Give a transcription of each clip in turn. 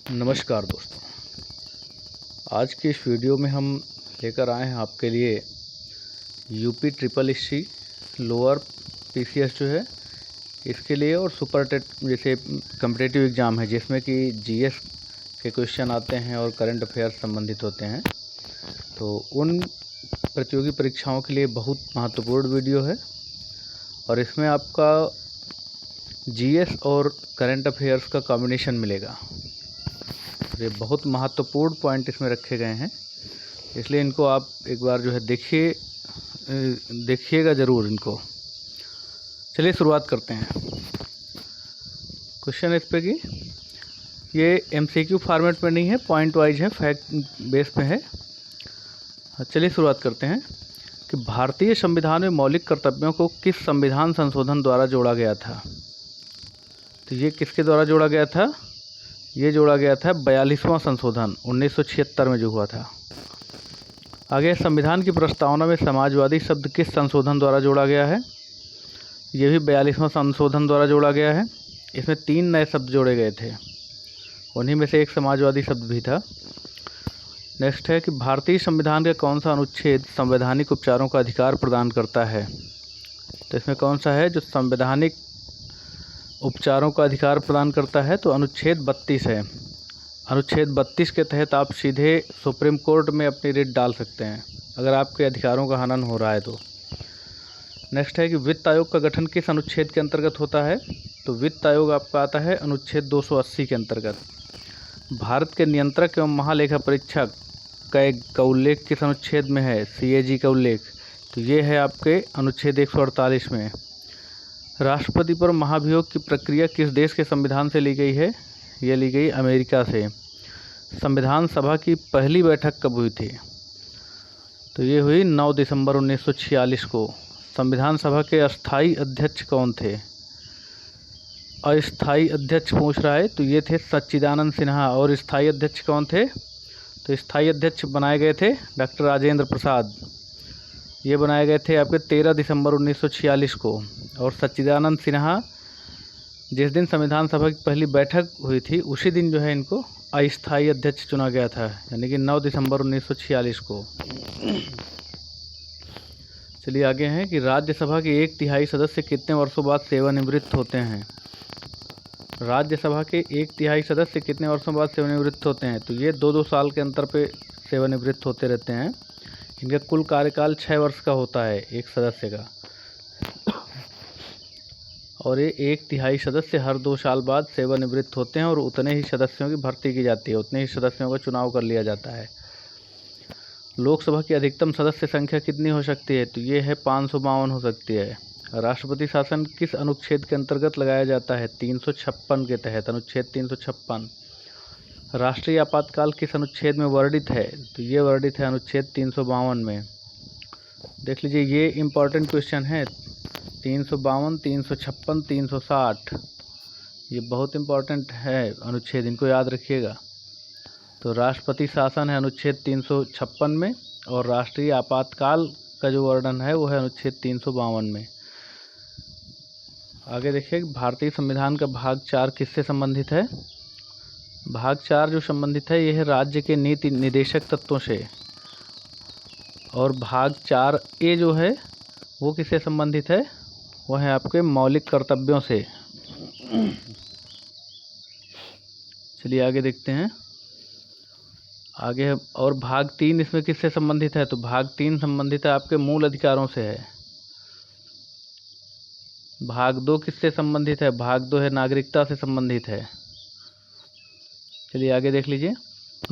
नमस्कार दोस्तों, आज की इस वीडियो में हम लेकर आए हैं आपके लिए UP triple SC lower PCS जो है इसके लिए और सुपर टेट जैसे कम्पिटिटिव एग्ज़ाम है जिसमें कि जीएस के क्वेश्चन आते हैं और करंट अफेयर्स संबंधित होते हैं। तो उन प्रतियोगी परीक्षाओं के लिए बहुत महत्वपूर्ण वीडियो है और इसमें आपका जीएस और करंट अफेयर्स का कॉम्बिनेशन मिलेगा। ये बहुत महत्वपूर्ण पॉइंट इसमें रखे गए हैं, इसलिए इनको आप एक बार जो है देखिएगा ज़रूर इनको। चलिए शुरुआत करते हैं। क्वेश्चन इस पे कि ये एमसीक्यू फॉर्मेट में नहीं है, पॉइंट वाइज है, फैक्ट बेस पे है। चलिए शुरुआत करते हैं कि भारतीय संविधान में मौलिक कर्तव्यों को किस संविधान संशोधन द्वारा जोड़ा गया था। तो ये किसके द्वारा जोड़ा गया था? ये जोड़ा गया था 42वां संशोधन 1976 में जो हुआ था। आगे, संविधान की प्रस्तावना में समाजवादी शब्द किस संशोधन द्वारा जोड़ा गया है? ये भी 42वां संशोधन द्वारा जोड़ा गया है। इसमें 3 नए शब्द जोड़े गए थे, उन्हीं में से एक समाजवादी शब्द भी था। नेक्स्ट है कि भारतीय संविधान का कौन सा अनुच्छेद संवैधानिक उपचारों का अधिकार प्रदान करता है? तो इसमें कौन सा है जो संवैधानिक उपचारों का अधिकार प्रदान करता है? तो अनुच्छेद 32 है। अनुच्छेद 32 के तहत आप सीधे सुप्रीम कोर्ट में अपनी रिट डाल सकते हैं अगर आपके अधिकारों का हनन हो रहा है तो। नेक्स्ट है कि वित्त आयोग का गठन किस अनुच्छेद के अंतर्गत होता है? तो वित्त आयोग आपका आता है अनुच्छेद 280 के अंतर्गत। भारत के नियंत्रक एवं महालेखा परीक्षक का उल्लेख किस अनुच्छेद में है? सीएजी का उल्लेख, तो ये है आपके अनुच्छेद 148 में। राष्ट्रपति पर महाभियोग की प्रक्रिया किस देश के संविधान से ली गई है? ये ली गई अमेरिका से। संविधान सभा की पहली बैठक कब हुई थी? तो ये हुई 9 दिसंबर 1946 को। संविधान सभा के अस्थाई अध्यक्ष कौन थे? अस्थाई अध्यक्ष पूछ रहा है, तो ये थे सच्चिदानंद सिन्हा। और स्थायी अध्यक्ष कौन थे? तो स्थायी अध्यक्ष बनाए गए थे डॉक्टर राजेंद्र प्रसाद। ये बनाए गए थे आपके 13 दिसंबर 1946 को। और सच्चिदानंद सिन्हा जिस दिन संविधान सभा की पहली बैठक हुई थी उसी दिन जो है इनको अस्थायी अध्यक्ष चुना गया था, यानी कि 9 दिसंबर 1946 को। चलिए आगे हैं कि राज्यसभा के 1/3 सदस्य कितने वर्षों बाद सेवानिवृत्त होते हैं? राज्यसभा के 1/3 सदस्य कितने वर्षों बाद सेवानिवृत्त होते हैं? तो ये 2-2 साल के अंतर पे सेवानिवृत्त होते रहते हैं। इनका कुल कार्यकाल 6 वर्ष का होता है एक सदस्य का, और ये 1/3 सदस्य हर 2 साल बाद सेवानिवृत्त होते हैं और उतने ही सदस्यों की भर्ती की जाती है, उतने ही सदस्यों का चुनाव कर लिया जाता है। लोकसभा की अधिकतम सदस्य संख्या कितनी हो सकती है? तो ये है 552 हो सकती है। राष्ट्रपति शासन किस अनुच्छेद के अंतर्गत लगाया जाता है? 356 के तहत, अनुच्छेद 356। राष्ट्रीय आपातकाल किस अनुच्छेद में वर्णित है? तो ये वर्णित है अनुच्छेद 352 में। देख लीजिए, ये इम्पॉर्टेंट क्वेश्चन है। 352, 356, 360, ये बहुत इम्पॉर्टेंट है अनुच्छेद, इनको याद रखिएगा। तो राष्ट्रपति शासन है अनुच्छेद 356 में और राष्ट्रीय आपातकाल का जो वर्णन है वो है अनुच्छेद 352 में। आगे देखिए, भारतीय संविधान का भाग 4 किससे संबंधित है? भाग 4 जो संबंधित है ये है राज्य के नीति निदेशक तत्वों से। और भाग 4A जो है वो किससे संबंधित है? वो है आपके मौलिक कर्तव्यों से। चलिए आगे देखते हैं। आगे और भाग 3 इसमें किससे संबंधित है? तो भाग 3 संबंधित है आपके मूल अधिकारों से है। भाग 2 किससे संबंधित है? भाग 2 है नागरिकता से संबंधित है। चलिए आगे देख लीजिए,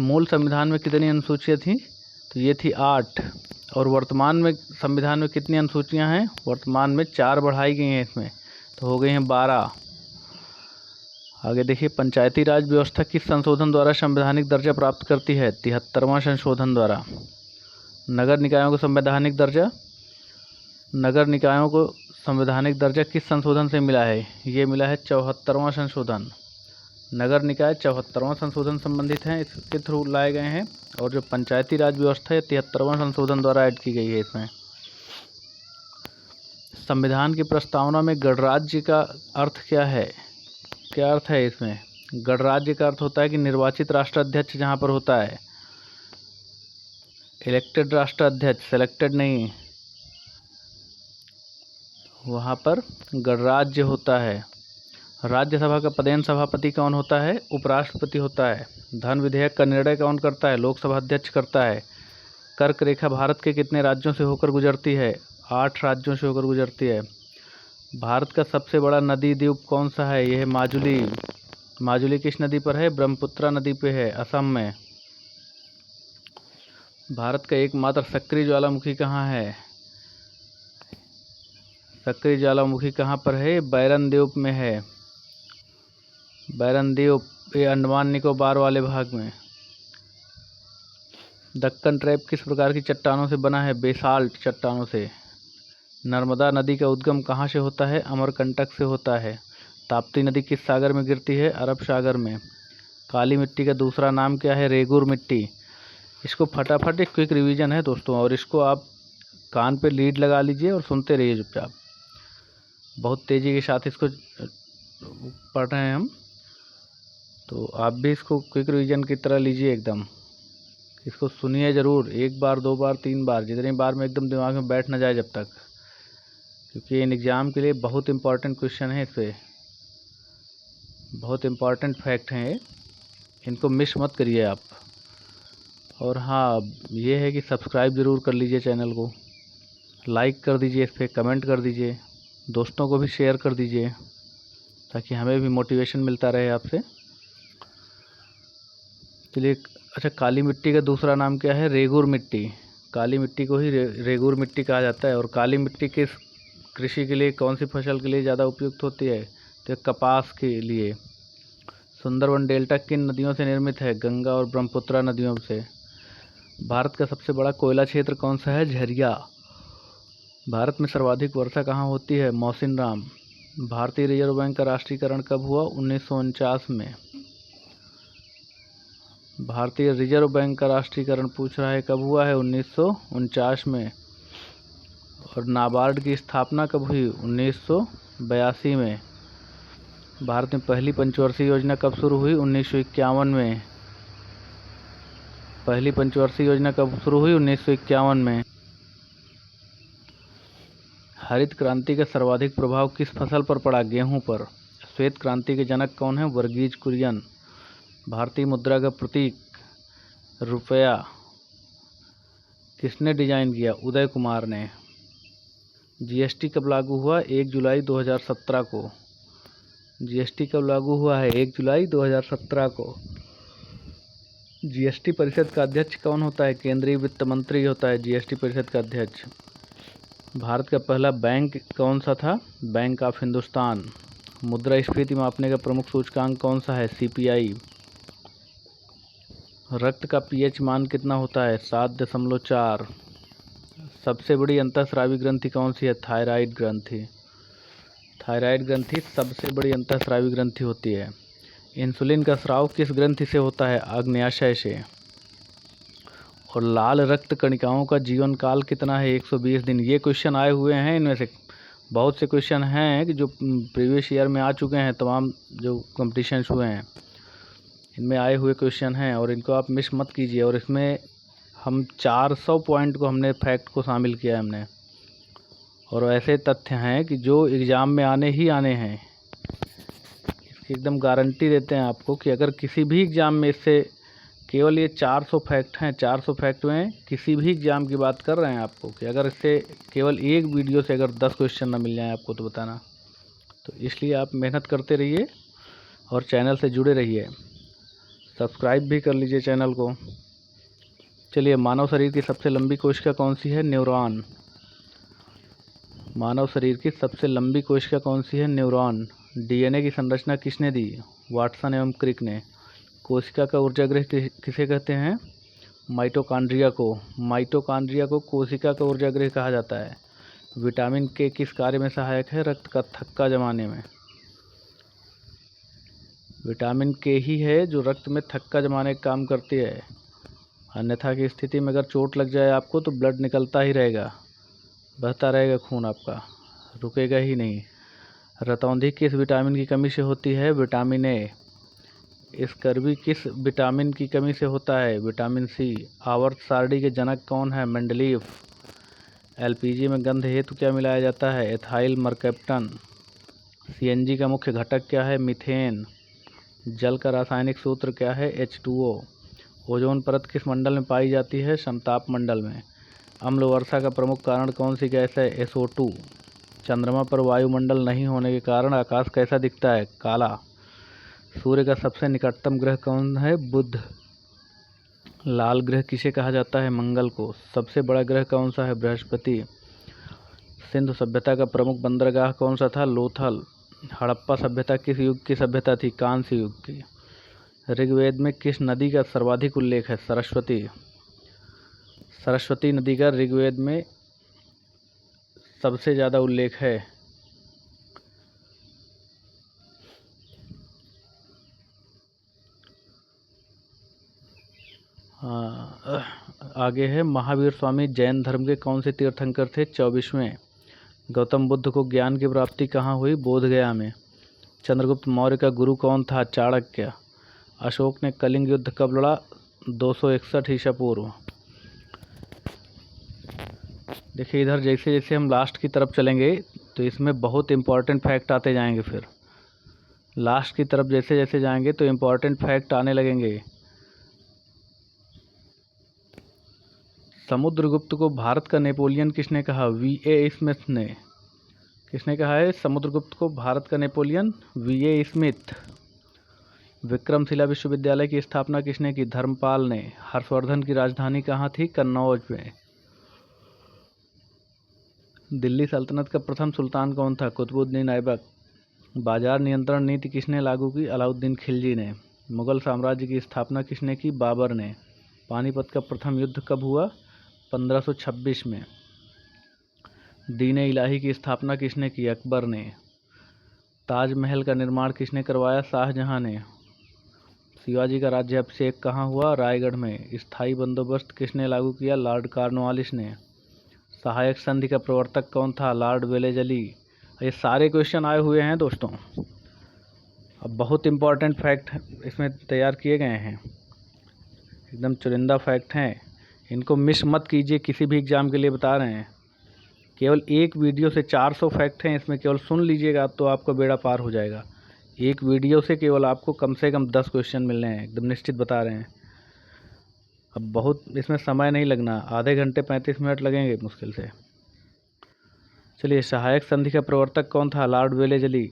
मूल संविधान में कितनी अनुसूचियाँ थीं? तो ये थी 8। और वर्तमान में संविधान में कितनी अनुसूचियाँ हैं? वर्तमान में 4 बढ़ाई गई हैं इसमें, तो हो गई हैं 12। आगे देखिए, पंचायती राज व्यवस्था किस संशोधन द्वारा संवैधानिक दर्जा प्राप्त करती है? 73वां संशोधन द्वारा। नगर निकायों को संवैधानिक दर्जा, नगर निकायों को संवैधानिक दर्जा किस संशोधन से मिला है? ये मिला है 74वां संशोधन। नगर निकाय 74वां संशोधन संबंधित हैं, इसके थ्रू लाए गए हैं। और जो पंचायती राज व्यवस्था है 73वां संशोधन द्वारा ऐड की गई है इसमें। संविधान की प्रस्तावना में गणराज्य का अर्थ क्या है? क्या अर्थ है इसमें? गणराज्य का अर्थ होता है कि निर्वाचित राष्ट्राध्यक्ष जहाँ पर होता है, इलेक्टेड राष्ट्राध्यक्ष, सेलेक्टेड नहीं, वहाँ पर गणराज्य होता है। राज्यसभा का पदेन सभापति कौन होता है? उपराष्ट्रपति होता है। धन विधेयक का निर्णय कौन करता है? लोकसभा अध्यक्ष करता है। कर्क रेखा भारत के कितने राज्यों से होकर गुजरती है? 8 राज्यों से होकर गुजरती है। भारत का सबसे बड़ा नदी द्वीप कौन सा है? यह है माजुली। माजुली किस नदी पर है? ब्रह्मपुत्रा नदी पे है, असम में। भारत का एकमात्र सक्रिय ज्वालामुखी कहाँ है? सक्रिय ज्वालामुखी कहाँ पर है? बैरन द्वीप में है। बैरन द्वीप ये अंडमान निकोबार वाले भाग में। दक्कन ट्रैप किस प्रकार की चट्टानों से बना है? बेसाल्ट चट्टानों से। नर्मदा नदी का उद्गम कहाँ से होता है? अमरकंटक से होता है। ताप्ती नदी किस सागर में गिरती है? अरब सागर में। काली मिट्टी का दूसरा नाम क्या है? रेगुर मिट्टी। इसको फटाफट एक क्विक रिवीजन है दोस्तों, और इसको आप कान पे लीड लगा लीजिए और सुनते रहिए चुपचाप। बहुत तेज़ी के साथ इसको पढ़ रहे हैं हम, तो आप भी इसको क्विक रिवीजन की तरह लीजिए एकदम। इसको सुनिए ज़रूर, 1 बार 2 बार 3 बार, जितनी बार में एकदम दिमाग में बैठ ना जाए जब तक, क्योंकि इन एग्ज़ाम के लिए बहुत इंपॉर्टेंट क्वेश्चन है। इस पर बहुत इंपॉर्टेंट फैक्ट हैं ये, इनको मिस मत करिए आप। और हाँ, ये है कि सब्सक्राइब ज़रूर कर लीजिए चैनल को, लाइक कर दीजिए, इस पर कमेंट कर दीजिए, दोस्तों को भी शेयर कर दीजिए, ताकि हमें भी मोटिवेशन मिलता रहे आपसे। चलिए, अच्छा, काली मिट्टी का दूसरा नाम क्या है? रेगुर मिट्टी। काली मिट्टी को ही रेगुर मिट्टी कहा जाता है। और काली मिट्टी किस कृषि के लिए, कौन सी फसल के लिए ज़्यादा उपयुक्त होती है? तो कपास के लिए। सुंदरवन डेल्टा किन नदियों से निर्मित है? गंगा और ब्रह्मपुत्रा नदियों से। भारत का सबसे बड़ा कोयला क्षेत्र कौन सा है? झरिया। भारत में सर्वाधिक वर्षा कहाँ होती है? मौसिनराम। भारतीय रिजर्व बैंक का राष्ट्रीयकरण कब हुआ? 1949 में। भारतीय रिजर्व बैंक का राष्ट्रीयकरण पूछ रहा है कब हुआ है? 1949 में। और नाबार्ड की स्थापना कब हुई? 1982 में। भारत में पहली पंचवर्षीय योजना कब शुरू हुई? 1951 में। पहली पंचवर्षीय योजना कब शुरू हुई? 1951 में। हरित क्रांति का सर्वाधिक प्रभाव किस फसल पर पड़ा? गेहूं पर। श्वेत क्रांति के जनक कौन है? वर्गीज कुरियन। भारतीय मुद्रा का प्रतीक रुपया किसने डिजाइन किया? उदय कुमार ने। जीएसटी कब लागू हुआ? 1 जुलाई 2017 को। जीएसटी कब लागू हुआ है? 1 जुलाई 2017 को। जीएसटी परिषद का अध्यक्ष कौन होता है? केंद्रीय वित्त मंत्री होता है जीएसटी परिषद का अध्यक्ष। भारत का पहला बैंक कौन सा था? Bank of Hindustan. मुद्रास्फीति मापने का प्रमुख सूचकांक कौन सा है? सीपीआई। रक्त का पीएच मान कितना होता है? 7.4। सबसे बड़ी अंतःस्रावी ग्रंथि कौन सी है? थायराइड ग्रंथि। थायराइड ग्रंथि सबसे बड़ी अंतःस्रावी ग्रंथि होती है। इंसुलिन का स्राव किस ग्रंथि से होता है? आग्नेयाशय से। और लाल रक्त कणिकाओं का जीवन काल कितना है? 120 दिन। ये क्वेश्चन आए हुए हैं, इनमें से बहुत से क्वेश्चन हैं कि जो प्रीवियस ईयर में आ चुके हैं, तमाम जो कॉम्पिटिशन्स हुए हैं इनमें आए हुए क्वेश्चन हैं, और इनको आप मिस मत कीजिए। और इसमें हम 400 पॉइंट को हमने फैक्ट को शामिल किया है हमने, और ऐसे तथ्य हैं कि जो एग्ज़ाम में आने ही आने हैं। इसकी एकदम गारंटी देते हैं आपको कि अगर किसी भी एग्ज़ाम में इससे केवल ये 400 फैक्ट हैं, 400 फैक्ट में किसी भी एग्ज़ाम की बात कर रहे हैं आपको, कि अगर इससे केवल एक वीडियो से अगर 10 क्वेश्चन ना मिल जाए आपको तो बताना। तो इसलिए आप मेहनत करते रहिए और चैनल से जुड़े रहिए, सब्सक्राइब भी कर लीजिए चैनल को। चलिए, मानव शरीर की सबसे लंबी कोशिका कौन सी है? न्यूरॉन। मानव शरीर की सबसे लंबी कोशिका कौन सी है? न्यूरॉन। डीएनए की संरचना किसने दी? वाटसन एवं क्रिक ने। कोशिका का ऊर्जागृह किसे कहते हैं? माइटोकॉन्ड्रिया को। माइटोकॉन्ड्रिया को कोशिका का ऊर्जागृह कहा जाता है। विटामिन के किस कार्य में सहायक है? रक्त का थक्का जमाने में। विटामिन के ही है जो रक्त में थक्का जमाने का काम करती है। अन्यथा की स्थिति में अगर चोट लग जाए आपको तो ब्लड निकलता ही रहेगा, बहता रहेगा खून आपका, रुकेगा ही नहीं। रतौंधी किस विटामिन की कमी से होती है? Vitamin A. स्कर्वी किस विटामिन की कमी से होता है? Vitamin C. आवर्त सारणी के जनक कौन है? मेंडलीफ। एलपीजी में गंध हेतु क्या मिलाया जाता है? Ethyl mercaptan. सीएनजी का मुख्य घटक क्या है? मीथेन। जल का रासायनिक सूत्र क्या है? H2O। ओजोन परत किस मंडल में पाई जाती है? समताप मंडल में। अम्ल वर्षा का प्रमुख कारण कौन सी गैस है? SO2। चंद्रमा पर वायुमंडल नहीं होने के कारण आकाश कैसा दिखता है? काला। सूर्य का सबसे निकटतम ग्रह कौन है? बुध। लाल ग्रह किसे कहा जाता है? मंगल को। सबसे बड़ा ग्रह कौन सा है? बृहस्पति। सिंधु सभ्यता का प्रमुख बंदरगाह कौन सा था? लोथल। हड़प्पा सभ्यता किस युग की सभ्यता थी? कांस्य युग की। ऋग्वेद में किस नदी का सर्वाधिक उल्लेख है? सरस्वती। सरस्वती नदी का ऋग्वेद में सबसे ज़्यादा उल्लेख है। आगे है महावीर स्वामी जैन धर्म के कौन से तीर्थंकर थे? 24वें। गौतम बुद्ध को ज्ञान की प्राप्ति कहाँ हुई? बोधगया में। चंद्रगुप्त मौर्य का गुरु कौन था? चाणक्य। अशोक ने कलिंग युद्ध कब लड़ा? 261 ईसा पूर्व। देखिए इधर जैसे जैसे हम लास्ट की तरफ चलेंगे तो इसमें बहुत इंपॉर्टेंट फैक्ट आते जाएंगे। फिर लास्ट की तरफ जैसे जैसे जाएंगे तो इंपॉर्टेंट फैक्ट आने लगेंगे। समुद्रगुप्त को भारत का नेपोलियन किसने कहा? V.A. स्मिथ ने। किसने कहा है समुद्रगुप्त को भारत का नेपोलियन? V.A. स्मिथ। विक्रमशिला विश्वविद्यालय की स्थापना किसने की? धर्मपाल ने। हर्षवर्धन की राजधानी कहाँ थी? कन्नौज में। दिल्ली सल्तनत का प्रथम सुल्तान कौन था? कुतुबुद्दीन ऐबक। बाजार नियंत्रण नीति किसने लागू की? अलाउद्दीन खिलजी ने। मुगल साम्राज्य की स्थापना किसने की? बाबर ने। पानीपत का प्रथम युद्ध कब हुआ? 1526 में। दीन-ए इलाही की स्थापना किसने की? अकबर ने। ताजमहल का निर्माण किसने करवाया? शाहजहां ने। शिवाजी का राज्याभिषेक कहाँ हुआ? रायगढ़ में। स्थायी बंदोबस्त किसने लागू किया? लॉर्ड कॉर्नवालिस ने। सहायक संधि का प्रवर्तक कौन था? Lord Wellesley. ये सारे क्वेश्चन आए हुए हैं दोस्तों। अब बहुत इंपॉर्टेंट फैक्ट इसमें तैयार किए गए हैं, एकदम चुनिंदा फैक्ट हैं, इनको मिस मत कीजिए। किसी भी एग्ज़ाम के लिए बता रहे हैं। केवल एक वीडियो से 400 फैक्ट हैं, इसमें केवल सुन लीजिएगा तो आपका बेड़ा पार हो जाएगा। एक वीडियो से केवल आपको कम से कम 10 क्वेश्चन मिलने हैं, एकदम निश्चित बता रहे हैं। अब बहुत इसमें समय नहीं लगना, आधे घंटे 35 मिनट लगेंगे मुश्किल से। चलिए, सहायक संधि का प्रवर्तक कौन था? Lord Wellesley.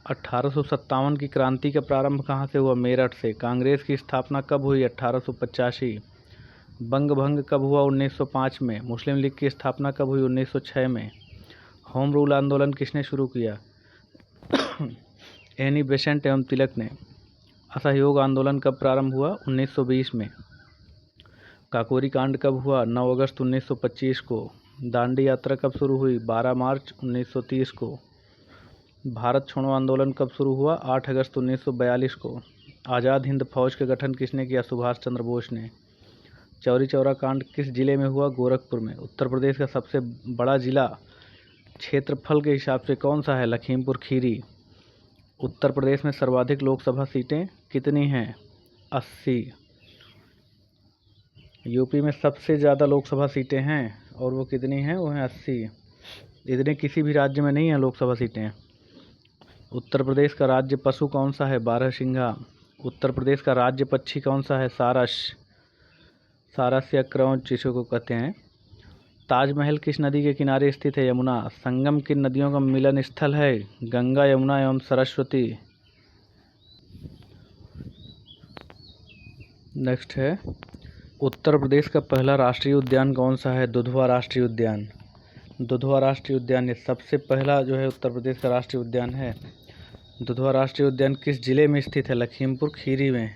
1857 की क्रांति का प्रारंभ कहाँ से हुआ? मेरठ से। कांग्रेस की स्थापना कब हुई? 1885। बंग भंग कब हुआ? 1905 में। मुस्लिम लीग की स्थापना कब हुई? 1906 में। होम रूल आंदोलन किसने शुरू किया? एनी बेसेंट एवं तिलक ने। असहयोग आंदोलन कब प्रारंभ हुआ? 1920 में। काकोरी कांड कब हुआ? 9 अगस्त 1925 को। दांडी यात्रा कब शुरू हुई? 12 मार्च 1930 को। भारत छोड़ो आंदोलन कब शुरू हुआ? 8 अगस्त 1942 को। आज़ाद हिंद फौज का गठन किसने किया? सुभाष चंद्र बोस ने। चौरी चौरा कांड किस जिले में हुआ? गोरखपुर में। उत्तर प्रदेश का सबसे बड़ा जिला क्षेत्रफल के हिसाब से कौन सा है? लखीमपुर खीरी। उत्तर प्रदेश में सर्वाधिक लोकसभा सीटें कितनी हैं? 80। यूपी में सबसे ज़्यादा लोकसभा सीटें हैं और वो कितनी हैं? वो हैं 80। इतने किसी भी राज्य में नहीं हैं लोकसभा सीटें। उत्तर प्रदेश का राज्य पशु कौन सा है? बारहसिंघा। उत्तर प्रदेश का राज्य पक्षी कौन सा है? सारस। सारस या क्रौंच जिसको कहते हैं। ताजमहल किस नदी के किनारे स्थित है? यमुना। संगम किन नदियों का मिलन स्थल है? गंगा, यमुना एवं सरस्वती। नेक्स्ट है, उत्तर प्रदेश का पहला राष्ट्रीय उद्यान कौन सा है? दुधवा राष्ट्रीय उद्यान। दुधवा राष्ट्रीय उद्यान ये सबसे पहला जो है उत्तर प्रदेश का राष्ट्रीय उद्यान है। दुधवा राष्ट्रीय उद्यान किस जिले में स्थित है? लखीमपुर खीरी में।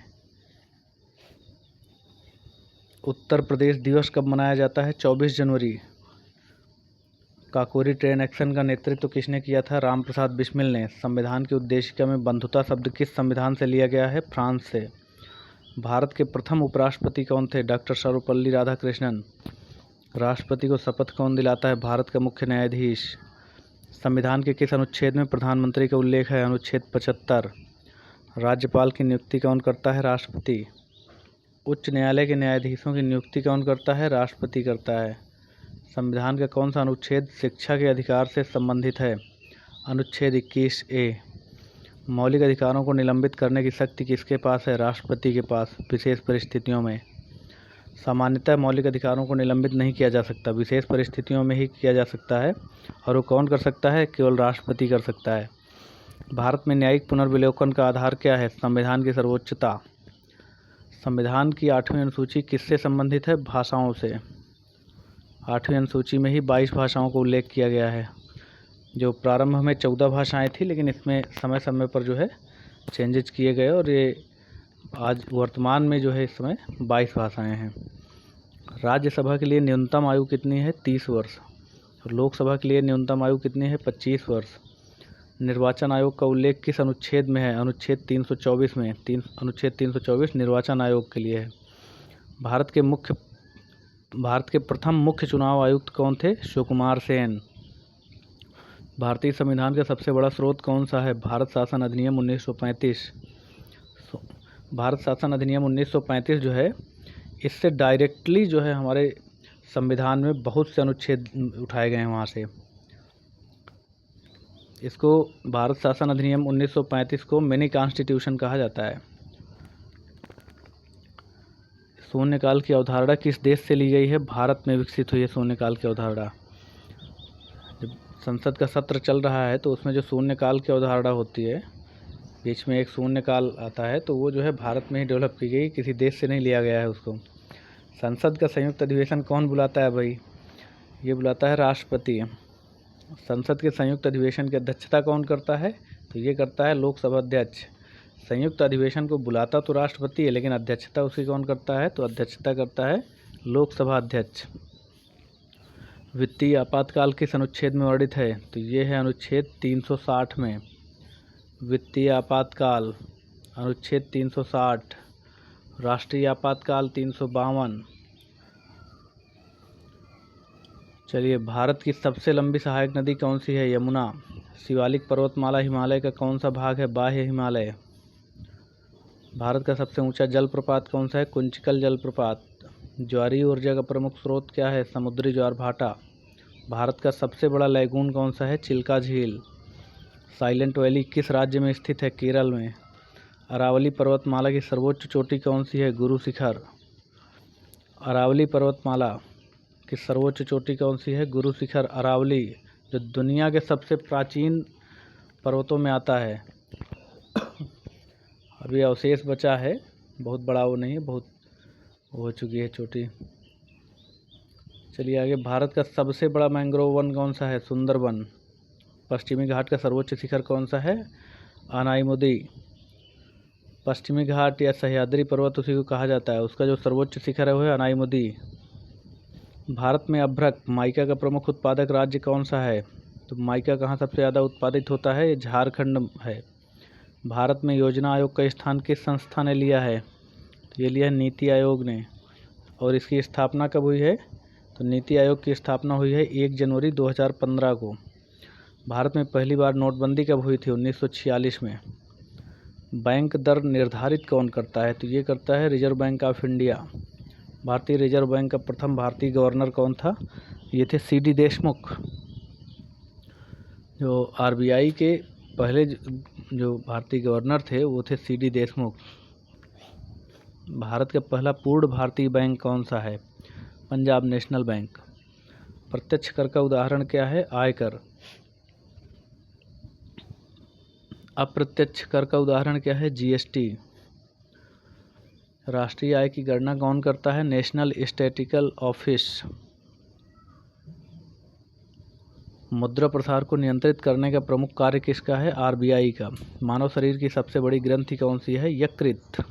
उत्तर प्रदेश दिवस कब मनाया जाता है? 24 जनवरी। काकोरी ट्रेन एक्शन का नेतृत्व किसने किया था? राम प्रसाद बिस्मिल ने। संविधान की उद्देशिका में बंधुता शब्द किस संविधान से लिया गया है? फ्रांस से। भारत के प्रथम उपराष्ट्रपति कौन थे? डॉक्टर सर्वपल्ली राधाकृष्णन। राष्ट्रपति को शपथ कौन दिलाता है? भारत का मुख्य न्यायाधीश। संविधान के किस अनुच्छेद में प्रधानमंत्री का उल्लेख है? अनुच्छेद 75। राज्यपाल की नियुक्ति कौन करता है? राष्ट्रपति। उच्च न्यायालय के न्यायाधीशों की नियुक्ति कौन करता है? राष्ट्रपति करता है। संविधान का कौन सा अनुच्छेद शिक्षा के अधिकार से संबंधित है? अनुच्छेद 21A। मौलिक अधिकारों को निलंबित करने की शक्ति किसके पास है? राष्ट्रपति के पास, विशेष परिस्थितियों में। सामान्यतः मौलिक अधिकारों को निलंबित नहीं किया जा सकता, विशेष परिस्थितियों में ही किया जा सकता है। और वो कौन कर सकता है? केवल राष्ट्रपति कर सकता है। भारत में न्यायिक पुनर्विलोकन का आधार क्या है? संविधान की सर्वोच्चता। संविधान की 8वीं अनुसूची किससे संबंधित है? भाषाओं से। 8वीं अनुसूची में ही 22 भाषाओं को उल्लेख किया गया है। जो प्रारंभ में 14 भाषाएं थी, लेकिन इसमें समय समय पर जो है चेंजेस किए गए और ये आज वर्तमान में जो है इस समय 22 भाषाएं हैं। राज्यसभा के लिए न्यूनतम आयु कितनी है? 30 वर्ष। और लोकसभा के लिए न्यूनतम आयु कितनी है? 25 वर्ष। निर्वाचन आयोग का उल्लेख किस अनुच्छेद में है? अनुच्छेद 324 में। अनुच्छेद 324 निर्वाचन आयोग के लिए है। भारत के प्रथम मुख्य चुनाव आयुक्त कौन थे? सुकुमार सेन। भारतीय संविधान का सबसे बड़ा स्रोत कौन सा है? भारत शासन अधिनियम 1935। भारत शासन अधिनियम 1935 जो है, इससे डायरेक्टली जो है हमारे संविधान में बहुत से अनुच्छेद उठाए गए हैं वहाँ से। इसको भारत शासन अधिनियम 1935 को मिनी कॉन्स्टिट्यूशन कहा जाता है। शून्यकाल की अवधारणा किस देश से ली गई है? भारत में विकसित हुई है शून्यकाल की अवधारणा। जब संसद का सत्र चल रहा है तो उसमें जो शून्यकाल की अवधारणा होती है, बीच में एक शून्यकाल आता है, तो वो जो है भारत में ही डेवलप की गई, किसी देश से नहीं लिया गया है उसको। संसद का संयुक्त अधिवेशन कौन बुलाता है भाई? ये बुलाता है राष्ट्रपति। संसद के संयुक्त अधिवेशन की अध्यक्षता कौन करता है? तो ये करता है लोकसभा अध्यक्ष। संयुक्त अधिवेशन को बुलाता तो राष्ट्रपति है, लेकिन अध्यक्षता उसकी कौन करता है? तो अध्यक्षता करता है लोकसभा अध्यक्ष। वित्तीय आपातकाल किस अनुच्छेद में वर्णित है? तो ये है अनुच्छेद 360 में। वित्तीय आपातकाल अनुच्छेद 360। राष्ट्रीय आपातकाल 352। चलिए, भारत की सबसे लंबी सहायक नदी कौन सी है? यमुना। शिवालिक पर्वतमाला हिमालय का कौन सा भाग है? बाह्य हिमालय। भारत का सबसे ऊंचा जलप्रपात कौन सा है? कुंचिकल जलप्रपात। ज्वारीय ऊर्जा का प्रमुख स्रोत क्या है? समुद्री ज्वार भाटा। भारत का सबसे बड़ा लैगून कौन सा है? चिल्का झील। साइलेंट वैली किस राज्य में स्थित है? केरल में। अरावली पर्वतमाला की सर्वोच्च चोटी कौन सी है? गुरु शिखर। अरावली पर्वतमाला की सर्वोच्च चोटी कौन सी है? गुरु शिखर अरावली, जो दुनिया के सबसे प्राचीन पर्वतों में आता है। अभी अवशेष बचा है, बहुत बड़ा वो नहीं है, बहुत हो चुकी है चोटी। चलिए आगे, भारत का सबसे बड़ा मैंग्रोव वन कौन सा है? सुंदरबन। पश्चिमी घाट का सर्वोच्च शिखर कौन सा है? अनाईमुदी। पश्चिमी घाट या सह्याद्री पर्वत उसी को कहा जाता है, उसका जो सर्वोच्च शिखर है वो है अनाईमुदी। भारत में अभ्रक माइका का प्रमुख उत्पादक राज्य कौन सा है? तो माइका कहाँ सबसे ज़्यादा उत्पादित होता है? ये झारखंड है। भारत में योजना आयोग का स्थान किस संस्था ने लिया है? तो ये लिया है नीति आयोग ने। और इसकी स्थापना कब हुई है? तो नीति आयोग की स्थापना हुई है 1 जनवरी 2015 को। भारत में पहली बार नोटबंदी कब हुई थी? 1946 में। बैंक दर निर्धारित कौन करता है? तो ये करता है रिजर्व बैंक ऑफ इंडिया। भारतीय रिजर्व बैंक का प्रथम भारतीय गवर्नर कौन था? ये थे CD देशमुख। जो RBI के पहले जो भारतीय गवर्नर थे वो थे CD देशमुख। भारत का पहला पूर्ण भारतीय बैंक कौन सा है? Punjab national bank. प्रत्यक्ष कर का उदाहरण क्या है? आयकर। अप्रत्यक्ष कर का उदाहरण क्या है? GST। राष्ट्रीय आय की गणना कौन करता है? National statistical office. मुद्रा प्रसार को नियंत्रित करने का प्रमुख कार्य किसका है? RBI का। मानव शरीर की सबसे बड़ी ग्रंथि कौन सी है? यकृत।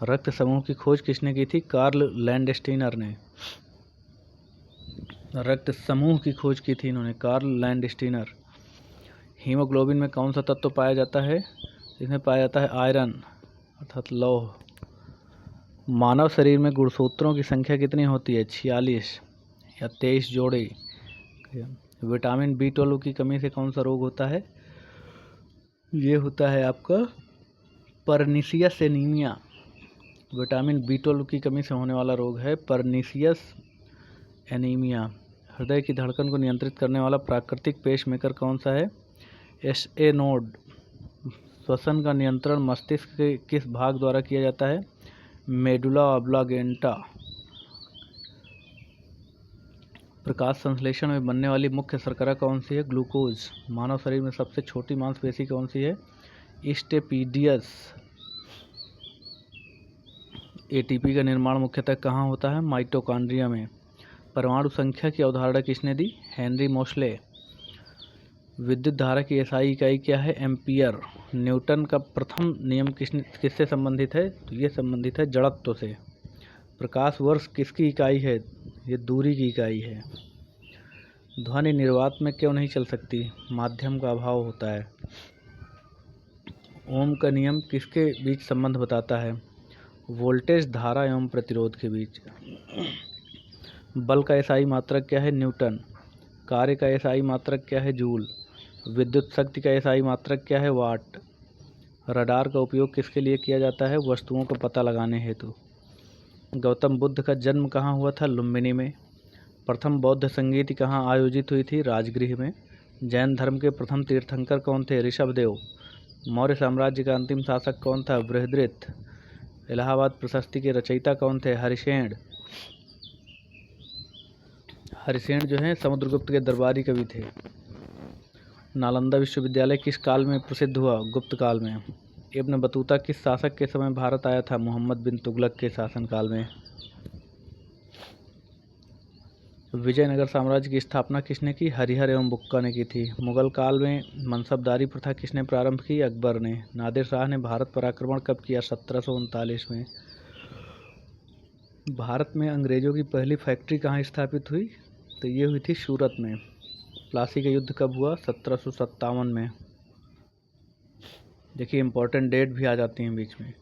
रक्त समूह की खोज किसने की थी? कार्ल लैंडस्टीनर ने। रक्त समूह की खोज की थी इन्होंने, कार्ल लैंडस्टीनर। हीमोग्लोबिन में कौन सा तत्व पाया जाता है? इसमें पाया जाता है आयरन अर्थात लौह। मानव शरीर में गुणसूत्रों की संख्या कितनी होती है? 46 या 23 जोड़े। विटामिन B12 की कमी से कौन सा रोग होता है? ये होता है आपका परनीसियस एनीमिया विटामिन B12 की कमी से होने वाला रोग है। Pernicious anaemia. हृदय की धड़कन को नियंत्रित करने वाला प्राकृतिक पेसमेकर कौन सा है? SA node. श्वसन का नियंत्रण मस्तिष्क के किस भाग द्वारा किया जाता है? Medulla oblongata. प्रकाश संश्लेषण में बनने वाली मुख्य शर्करा कौन सी है? ग्लूकोज। मानव शरीर में सबसे छोटी मांसपेशी कौन सी है? स्टेपीडियस। ATP का निर्माण मुख्यतः कहाँ होता है? माइटोकॉन्ड्रिया में। परमाणु संख्या की अवधारणा किसने दी? हेनरी मोसले। विद्युत धारा की SI इकाई क्या है? एम्पियर। न्यूटन का प्रथम नियम किससे संबंधित है? तो ये संबंधित है जड़त्व से। प्रकाश वर्ष किसकी इकाई है? ये दूरी की इकाई है। ध्वनि निर्वात में क्यों नहीं चल सकती? माध्यम का अभाव होता है। ओम का नियम किसके बीच संबंध बताता है? वोल्टेज, धारा एवं प्रतिरोध के बीच। बल का SI मात्रक क्या है? न्यूटन। कार्य का SI मात्रक क्या है? जूल। विद्युत शक्ति का SI मात्रक क्या है? वाट। रडार का उपयोग किसके लिए किया जाता है? वस्तुओं का पता लगाने हेतु। गौतम बुद्ध का जन्म कहाँ हुआ था? लुम्बिनी में। प्रथम बौद्ध संगीत कहाँ आयोजित हुई थी? राजगृह में। जैन धर्म के प्रथम तीर्थंकर कौन थे? ऋषभदेव। मौर्य साम्राज्य का अंतिम शासक कौन था? बृहद्रथ। इलाहाबाद प्रशस्ति के रचयिता कौन थे? हरिसेन। हरिसेन जो है समुद्रगुप्त के दरबारी कवि थे। नालंदा विश्वविद्यालय किस काल में प्रसिद्ध हुआ? गुप्त काल में। इब्न बतूता किस शासक के समय भारत आया था? मोहम्मद बिन तुगलक के शासनकाल में। विजयनगर साम्राज्य की स्थापना किसने की? हरिहर एवं बुक्का ने की थी। मुगल काल में मनसबदारी प्रथा किसने प्रारंभ की? अकबर ने। नादिर शाह ने भारत पर आक्रमण कब किया? 1739 में। भारत में अंग्रेजों की पहली फैक्ट्री कहाँ स्थापित हुई? तो ये हुई थी सूरत में। प्लासी का युद्ध कब हुआ? 1757 में। देखिए इम्पोर्टेंट डेट भी आ जाती हैं बीच में,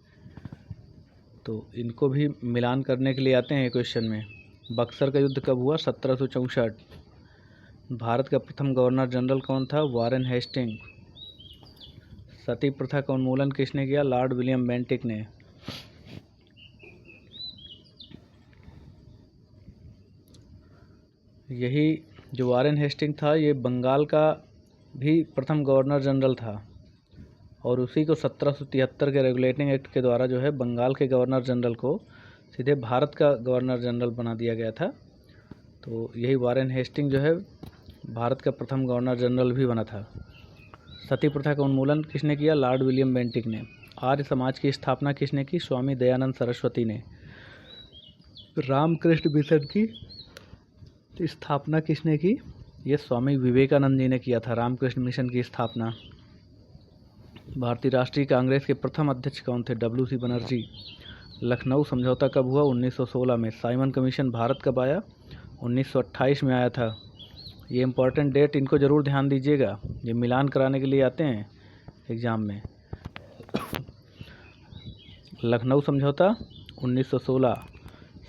तो इनको भी मिलान करने के लिए आते हैं क्वेश्चन में। बक्सर का युद्ध कब हुआ? 1764। भारत का प्रथम गवर्नर जनरल कौन था? Warren Hasting. सती प्रथा का उन्मूलन किसने किया? लॉर्ड विलियम बेंटिक ने। यही जो वारेन हेस्टिंग था ये बंगाल का भी प्रथम गवर्नर जनरल था और उसी को 1773 के रेगुलेटिंग एक्ट के द्वारा जो है बंगाल के गवर्नर जनरल को सीधे भारत का गवर्नर जनरल बना दिया गया था। तो यही वारेन हेस्टिंग जो है भारत का प्रथम गवर्नर जनरल भी बना था। सती प्रथा का उन्मूलन किसने किया? लॉर्ड विलियम बेंटिक ने। आर्य समाज की स्थापना किसने की? स्वामी दयानंद सरस्वती ने। रामकृष्ण मिशन की स्थापना किसने की? ये स्वामी विवेकानंद जी ने किया था रामकृष्ण मिशन की स्थापना। भारतीय राष्ट्रीय कांग्रेस के प्रथम अध्यक्ष कौन थे? WC बनर्जी। लखनऊ समझौता कब हुआ? 1916 में। साइमन कमीशन भारत कब आया? 1928 में आया था। ये इंपॉर्टेंट डेट इनको ज़रूर ध्यान दीजिएगा, ये मिलान कराने के लिए आते हैं एग्ज़ाम में। लखनऊ समझौता 1916।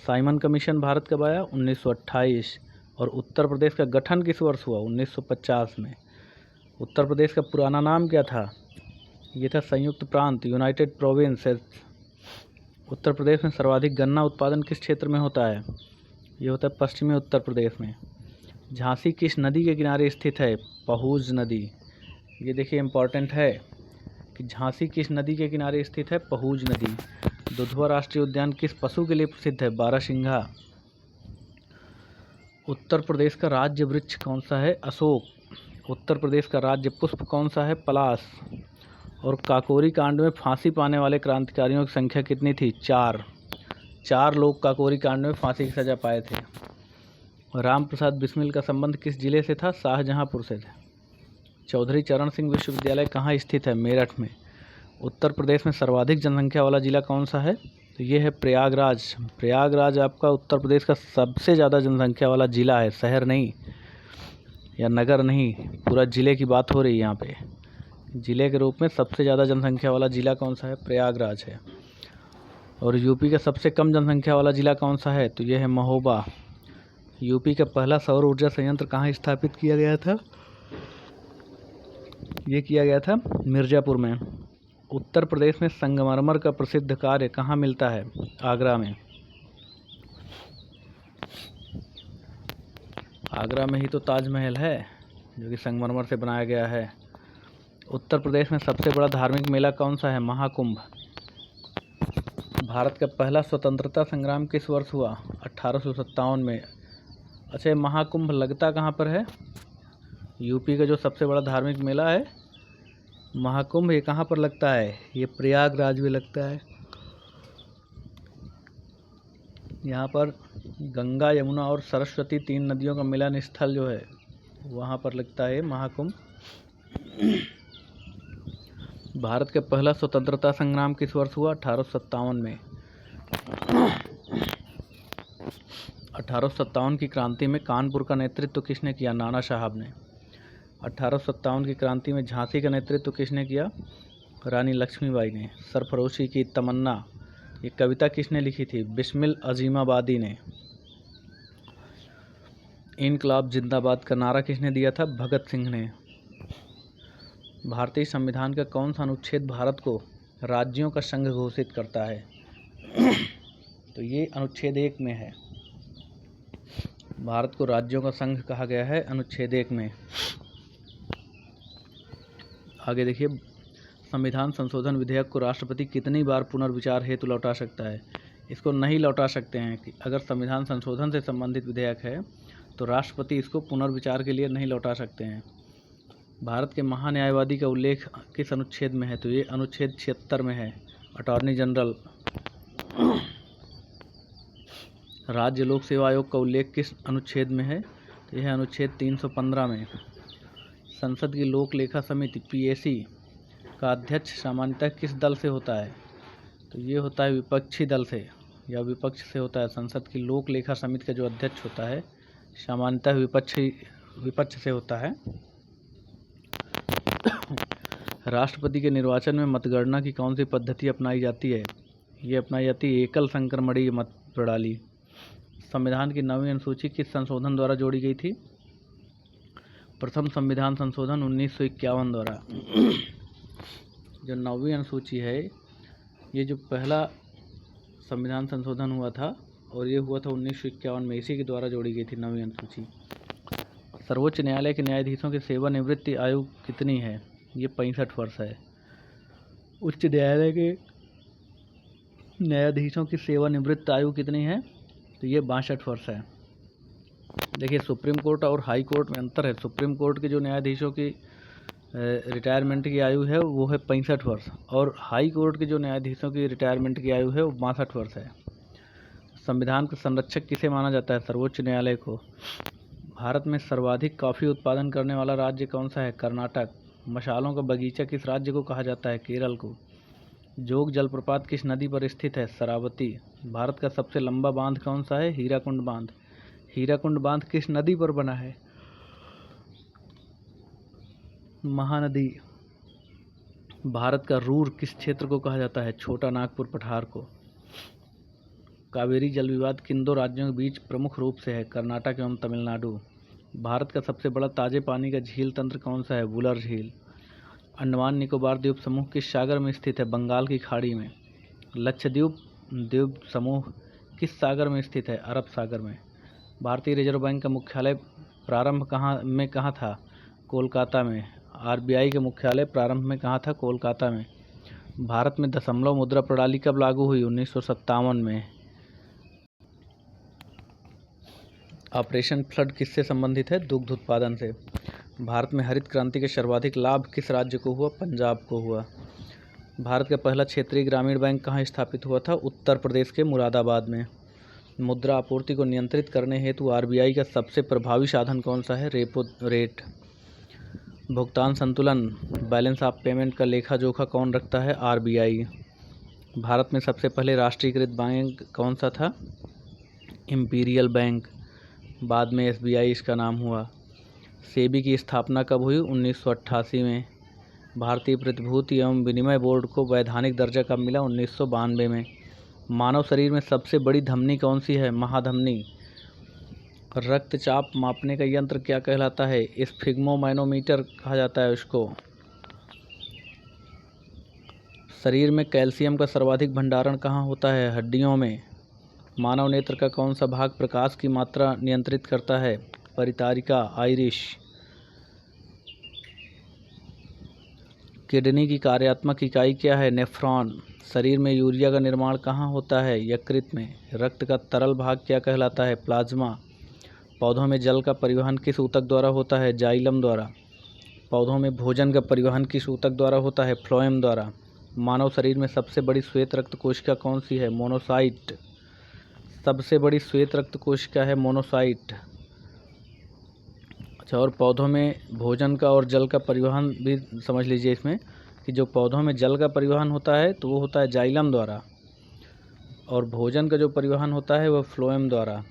साइमन कमीशन भारत कब आया? 1928। और उत्तर प्रदेश का गठन किस वर्ष हुआ? 1950 में। उत्तर प्रदेश का पुराना नाम क्या था? ये था संयुक्त प्रांत, यूनाइटेड प्रोविंसेस। उत्तर प्रदेश में सर्वाधिक गन्ना उत्पादन किस क्षेत्र में होता है? ये होता है पश्चिमी उत्तर प्रदेश में। झांसी किस नदी के किनारे स्थित है? पहुज नदी। ये देखिए इम्पॉर्टेंट है कि झांसी किस नदी के किनारे स्थित है? पहुज नदी। दुधवा राष्ट्रीय उद्यान किस पशु के लिए प्रसिद्ध है? बारहसिंघा। उत्तर प्रदेश का राज्य वृक्ष कौन सा है? अशोक। उत्तर प्रदेश का राज्य पुष्प कौन सा है? पलाश। और काकोरी कांड में फांसी पाने वाले क्रांतिकारियों की संख्या कितनी थी? 4 लोग काकोरी कांड में फांसी की सज़ा पाए थे। राम प्रसाद बिस्मिल का संबंध किस जिले से था? शाहजहांपुर से थे। चौधरी चरण सिंह विश्वविद्यालय कहाँ स्थित है? मेरठ में। उत्तर प्रदेश में सर्वाधिक जनसंख्या वाला जिला कौन सा है? तो ये है प्रयागराज। प्रयागराज आपका उत्तर प्रदेश का सबसे ज़्यादा जनसंख्या वाला जिला है, शहर नहीं या नगर नहीं, पूरा ज़िले की बात हो रही है यहाँ पे। ज़िले के रूप में सबसे ज़्यादा जनसंख्या वाला ज़िला कौन सा है? प्रयागराज है। और यूपी का सबसे कम जनसंख्या वाला ज़िला कौन सा है? तो ये है महोबा। यूपी का पहला सौर ऊर्जा संयंत्र कहाँ स्थापित किया गया था? ये किया गया था मिर्ज़ापुर में। उत्तर प्रदेश में संगमरमर का प्रसिद्ध कार्य कहाँ मिलता है? आगरा में। आगरा में ही तो ताजमहल है जो कि संगमरमर से बनाया गया है। उत्तर प्रदेश में सबसे बड़ा धार्मिक मेला कौन सा है? महाकुंभ। भारत का पहला स्वतंत्रता संग्राम किस वर्ष हुआ? 1857 में। अच्छा, महाकुंभ लगता कहाँ पर है? यूपी का जो सबसे बड़ा धार्मिक मेला है महाकुंभ, ये कहाँ पर लगता है? ये प्रयागराज में लगता है। यहाँ पर गंगा, यमुना और सरस्वती 3 नदियों का मिलन स्थल जो है वहाँ पर लगता है महाकुंभ। भारत का पहला स्वतंत्रता संग्राम किस वर्ष हुआ? 1857 में। 1857 की क्रांति में कानपुर का नेतृत्व किसने किया? नाना साहब ने। 1857 की क्रांति में झांसी का नेतृत्व किसने किया? रानी लक्ष्मीबाई ने। सरफरोशी की तमन्ना, ये कविता किसने लिखी थी? बिस्मिल अजीमाबादी ने। इनकलाब जिंदाबाद का नारा किसने दिया था? भगत सिंह ने। भारतीय संविधान का कौन सा अनुच्छेद भारत को राज्यों का संघ घोषित करता है? तो ये अनुच्छेद 1 में है। भारत को राज्यों का संघ कहा गया है अनुच्छेद 1 में। आगे देखिए, संविधान संशोधन विधेयक को राष्ट्रपति कितनी बार पुनर्विचार हेतु लौटा सकता है? इसको नहीं लौटा सकते हैं कि अगर संविधान संशोधन से संबंधित विधेयक है तो राष्ट्रपति इसको पुनर्विचार के लिए नहीं लौटा सकते हैं। भारत के महान्यायवादी का उल्लेख किस अनुच्छेद में है? तो ये अनुच्छेद 76 में है, अटॉर्नी जनरल। राज्य लोक सेवा आयोग का उल्लेख किस अनुच्छेद में है? तो यह अनुच्छेद 315 में। संसद की लोक लेखा समिति PAC का अध्यक्ष सामान्यतः किस दल से होता है? तो ये होता है विपक्षी दल से या विपक्ष से होता है। संसद की लोक लेखा समिति का जो अध्यक्ष होता है सामान्यतः विपक्ष से होता है। राष्ट्रपति के निर्वाचन में मतगणना की कौन सी पद्धति अपनाई जाती है? ये अपनाई जाती है एकल संक्रमणीय मत प्रणाली। संविधान की 9वीं अनुसूची किस संशोधन द्वारा जोड़ी गई थी? प्रथम संविधान संशोधन 1951 द्वारा। जो 9वीं अनुसूची है, ये जो पहला संविधान संशोधन हुआ था और ये हुआ था 1951 में, इसी के द्वारा जोड़ी गई थी 9वीं अनुसूची। सर्वोच्च न्यायालय के न्यायाधीशों की सेवानिवृत्ति आयु कितनी है? ये 65 वर्ष है। उच्च न्यायालय के न्यायाधीशों की सेवानिवृत्त आयु कितनी है? तो ये 62 वर्ष है। देखिए, सुप्रीम कोर्ट और हाई कोर्ट में अंतर है। सुप्रीम कोर्ट के जो न्यायाधीशों की रिटायरमेंट की आयु है वो है 65 वर्ष और हाई कोर्ट के जो न्यायाधीशों की रिटायरमेंट की आयु है वो 62 वर्ष है। संविधान का संरक्षक किसे माना जाता है? सर्वोच्च न्यायालय को। भारत में सर्वाधिक कॉफ़ी उत्पादन करने वाला राज्य कौन सा है? कर्नाटक। मशालों का बगीचा किस राज्य को कहा जाता है? केरल को। जोग जलप्रपात किस नदी पर स्थित है? शरावती। भारत का सबसे लंबा बांध कौन सा है? हीराकुंड बांध। हीराकुंड बांध किस नदी पर बना है? महानदी। भारत का रूर किस क्षेत्र को कहा जाता है? छोटा नागपुर पठार को। कावेरी जल विवाद किन 2 राज्यों के बीच प्रमुख रूप से है? कर्नाटक एवं तमिलनाडु। भारत का सबसे बड़ा ताजे पानी का झील तंत्र कौन सा है? वुलर झील। अंडमान निकोबार द्वीप समूह किस सागर में स्थित है? बंगाल की खाड़ी में। लक्षद्वीप द्वीप समूह किस सागर में स्थित है? अरब सागर में। भारतीय रिजर्व बैंक का मुख्यालय प्रारंभ कहाँ था? कोलकाता में। RBI का मुख्यालय प्रारंभ में कहाँ था? कोलकाता में। भारत में दशमलव मुद्रा प्रणाली कब लागू हुई? 1957 में। ऑपरेशन फ्लड किससे संबंधित है? दुग्ध उत्पादन से। भारत में हरित क्रांति के सर्वाधिक लाभ किस राज्य को हुआ? पंजाब को हुआ। भारत का पहला क्षेत्रीय ग्रामीण बैंक कहाँ स्थापित हुआ था? उत्तर प्रदेश के मुरादाबाद में। मुद्रा आपूर्ति को नियंत्रित करने हेतु RBI का सबसे प्रभावी साधन कौन सा है? Repo rate. भुगतान संतुलन बैलेंस ऑफ पेमेंट का लेखा जोखा कौन रखता है? RBI। भारत में सबसे पहले राष्ट्रीयकृत बैंक कौन सा था? Imperial bank. बाद में SBI इसका नाम हुआ। सेबी की स्थापना कब हुई? 1988 में। भारतीय प्रतिभूति एवं विनिमय बोर्ड को वैधानिक दर्जा कब मिला? 1992 में। मानव शरीर में सबसे बड़ी धमनी कौन सी है? महाधमनी। रक्तचाप मापने का यंत्र क्या कहलाता है? स्फिग्मोमैनोमीटर कहा जाता है उसको। शरीर में कैल्शियम का सर्वाधिक भंडारण कहाँ होता है? हड्डियों में। मानव नेत्र का कौन सा भाग प्रकाश की मात्रा नियंत्रित करता है? परितारिका, आइरिश। किडनी की कार्यात्मक इकाई क्या है? नेफ्रॉन। शरीर में यूरिया का निर्माण कहाँ होता है? यकृत में। रक्त का तरल भाग क्या कहलाता है? प्लाज्मा। पौधों में जल का परिवहन किस ऊतक द्वारा होता है? जाइलम द्वारा। पौधों में भोजन का परिवहन किस ऊतक द्वारा होता है? फ्लोएम द्वारा। मानव शरीर में सबसे बड़ी श्वेत रक्त कोशिका कौन सी है? मोनोसाइट। सबसे बड़ी श्वेत रक्त कोशिका है मोनोसाइट। अच्छा, और पौधों में भोजन का और जल का परिवहन भी समझ लीजिए इसमें, कि जो पौधों में जल का परिवहन होता है तो वो होता है जाइलम द्वारा, और भोजन का जो परिवहन होता है वह फ्लोएम द्वारा।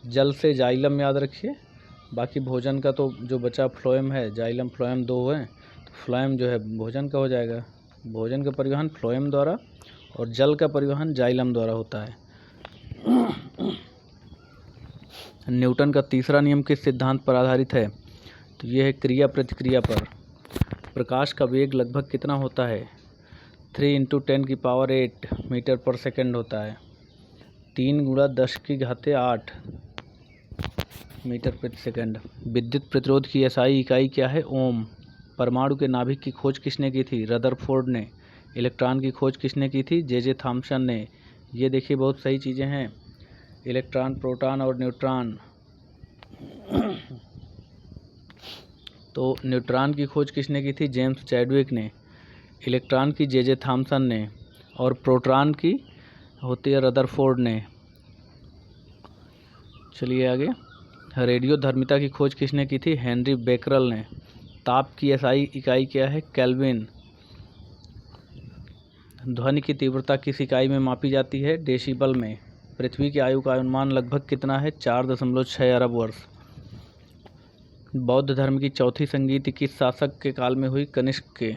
जल से जाइलम याद रखिए, बाकी भोजन का तो जो बचा फ्लोएम है, जाइलम फ्लोएम दो हैं, तो फ्लोएम जो है भोजन का हो जाएगा। भोजन का परिवहन फ्लोएम द्वारा और जल का परिवहन जाइलम द्वारा होता है। न्यूटन का तीसरा नियम किस सिद्धांत पर आधारित है? तो ये है क्रिया प्रतिक्रिया पर। प्रकाश का वेग लगभग कितना होता है? 3 × 10⁸ मीटर पर सेकंड होता है। 3 × 10⁸ मीटर प्रति सेकंड। विद्युत प्रतिरोध की एसआई इकाई क्या है? ओम। परमाणु के नाभिक की खोज किसने की थी? रदरफोर्ड ने। इलेक्ट्रॉन की खोज किसने की थी? जे थॉमसन ने। ये देखिए बहुत सही चीज़ें हैं, इलेक्ट्रॉन, प्रोटॉन और न्यूट्रॉन। तो न्यूट्रॉन की खोज किसने की थी? जेम्स चैडविक ने। इलेक्ट्रॉन की जे थॉमसन ने, और प्रोटॉन की होती है रदरफोर्ड ने। चलिए आगे। रेडियो धर्मिता की खोज किसने की थी? हेनरी बेकरल ने। ताप की एसआई इकाई क्या है? केल्विन। ध्वनि की तीव्रता किस इकाई में मापी जाती है? डेसिबल में। पृथ्वी की आयु का अनुमान लगभग कितना है? 4.6 अरब वर्ष। बौद्ध धर्म की चौथी संगीति किस शासक के काल में हुई? कनिष्क के।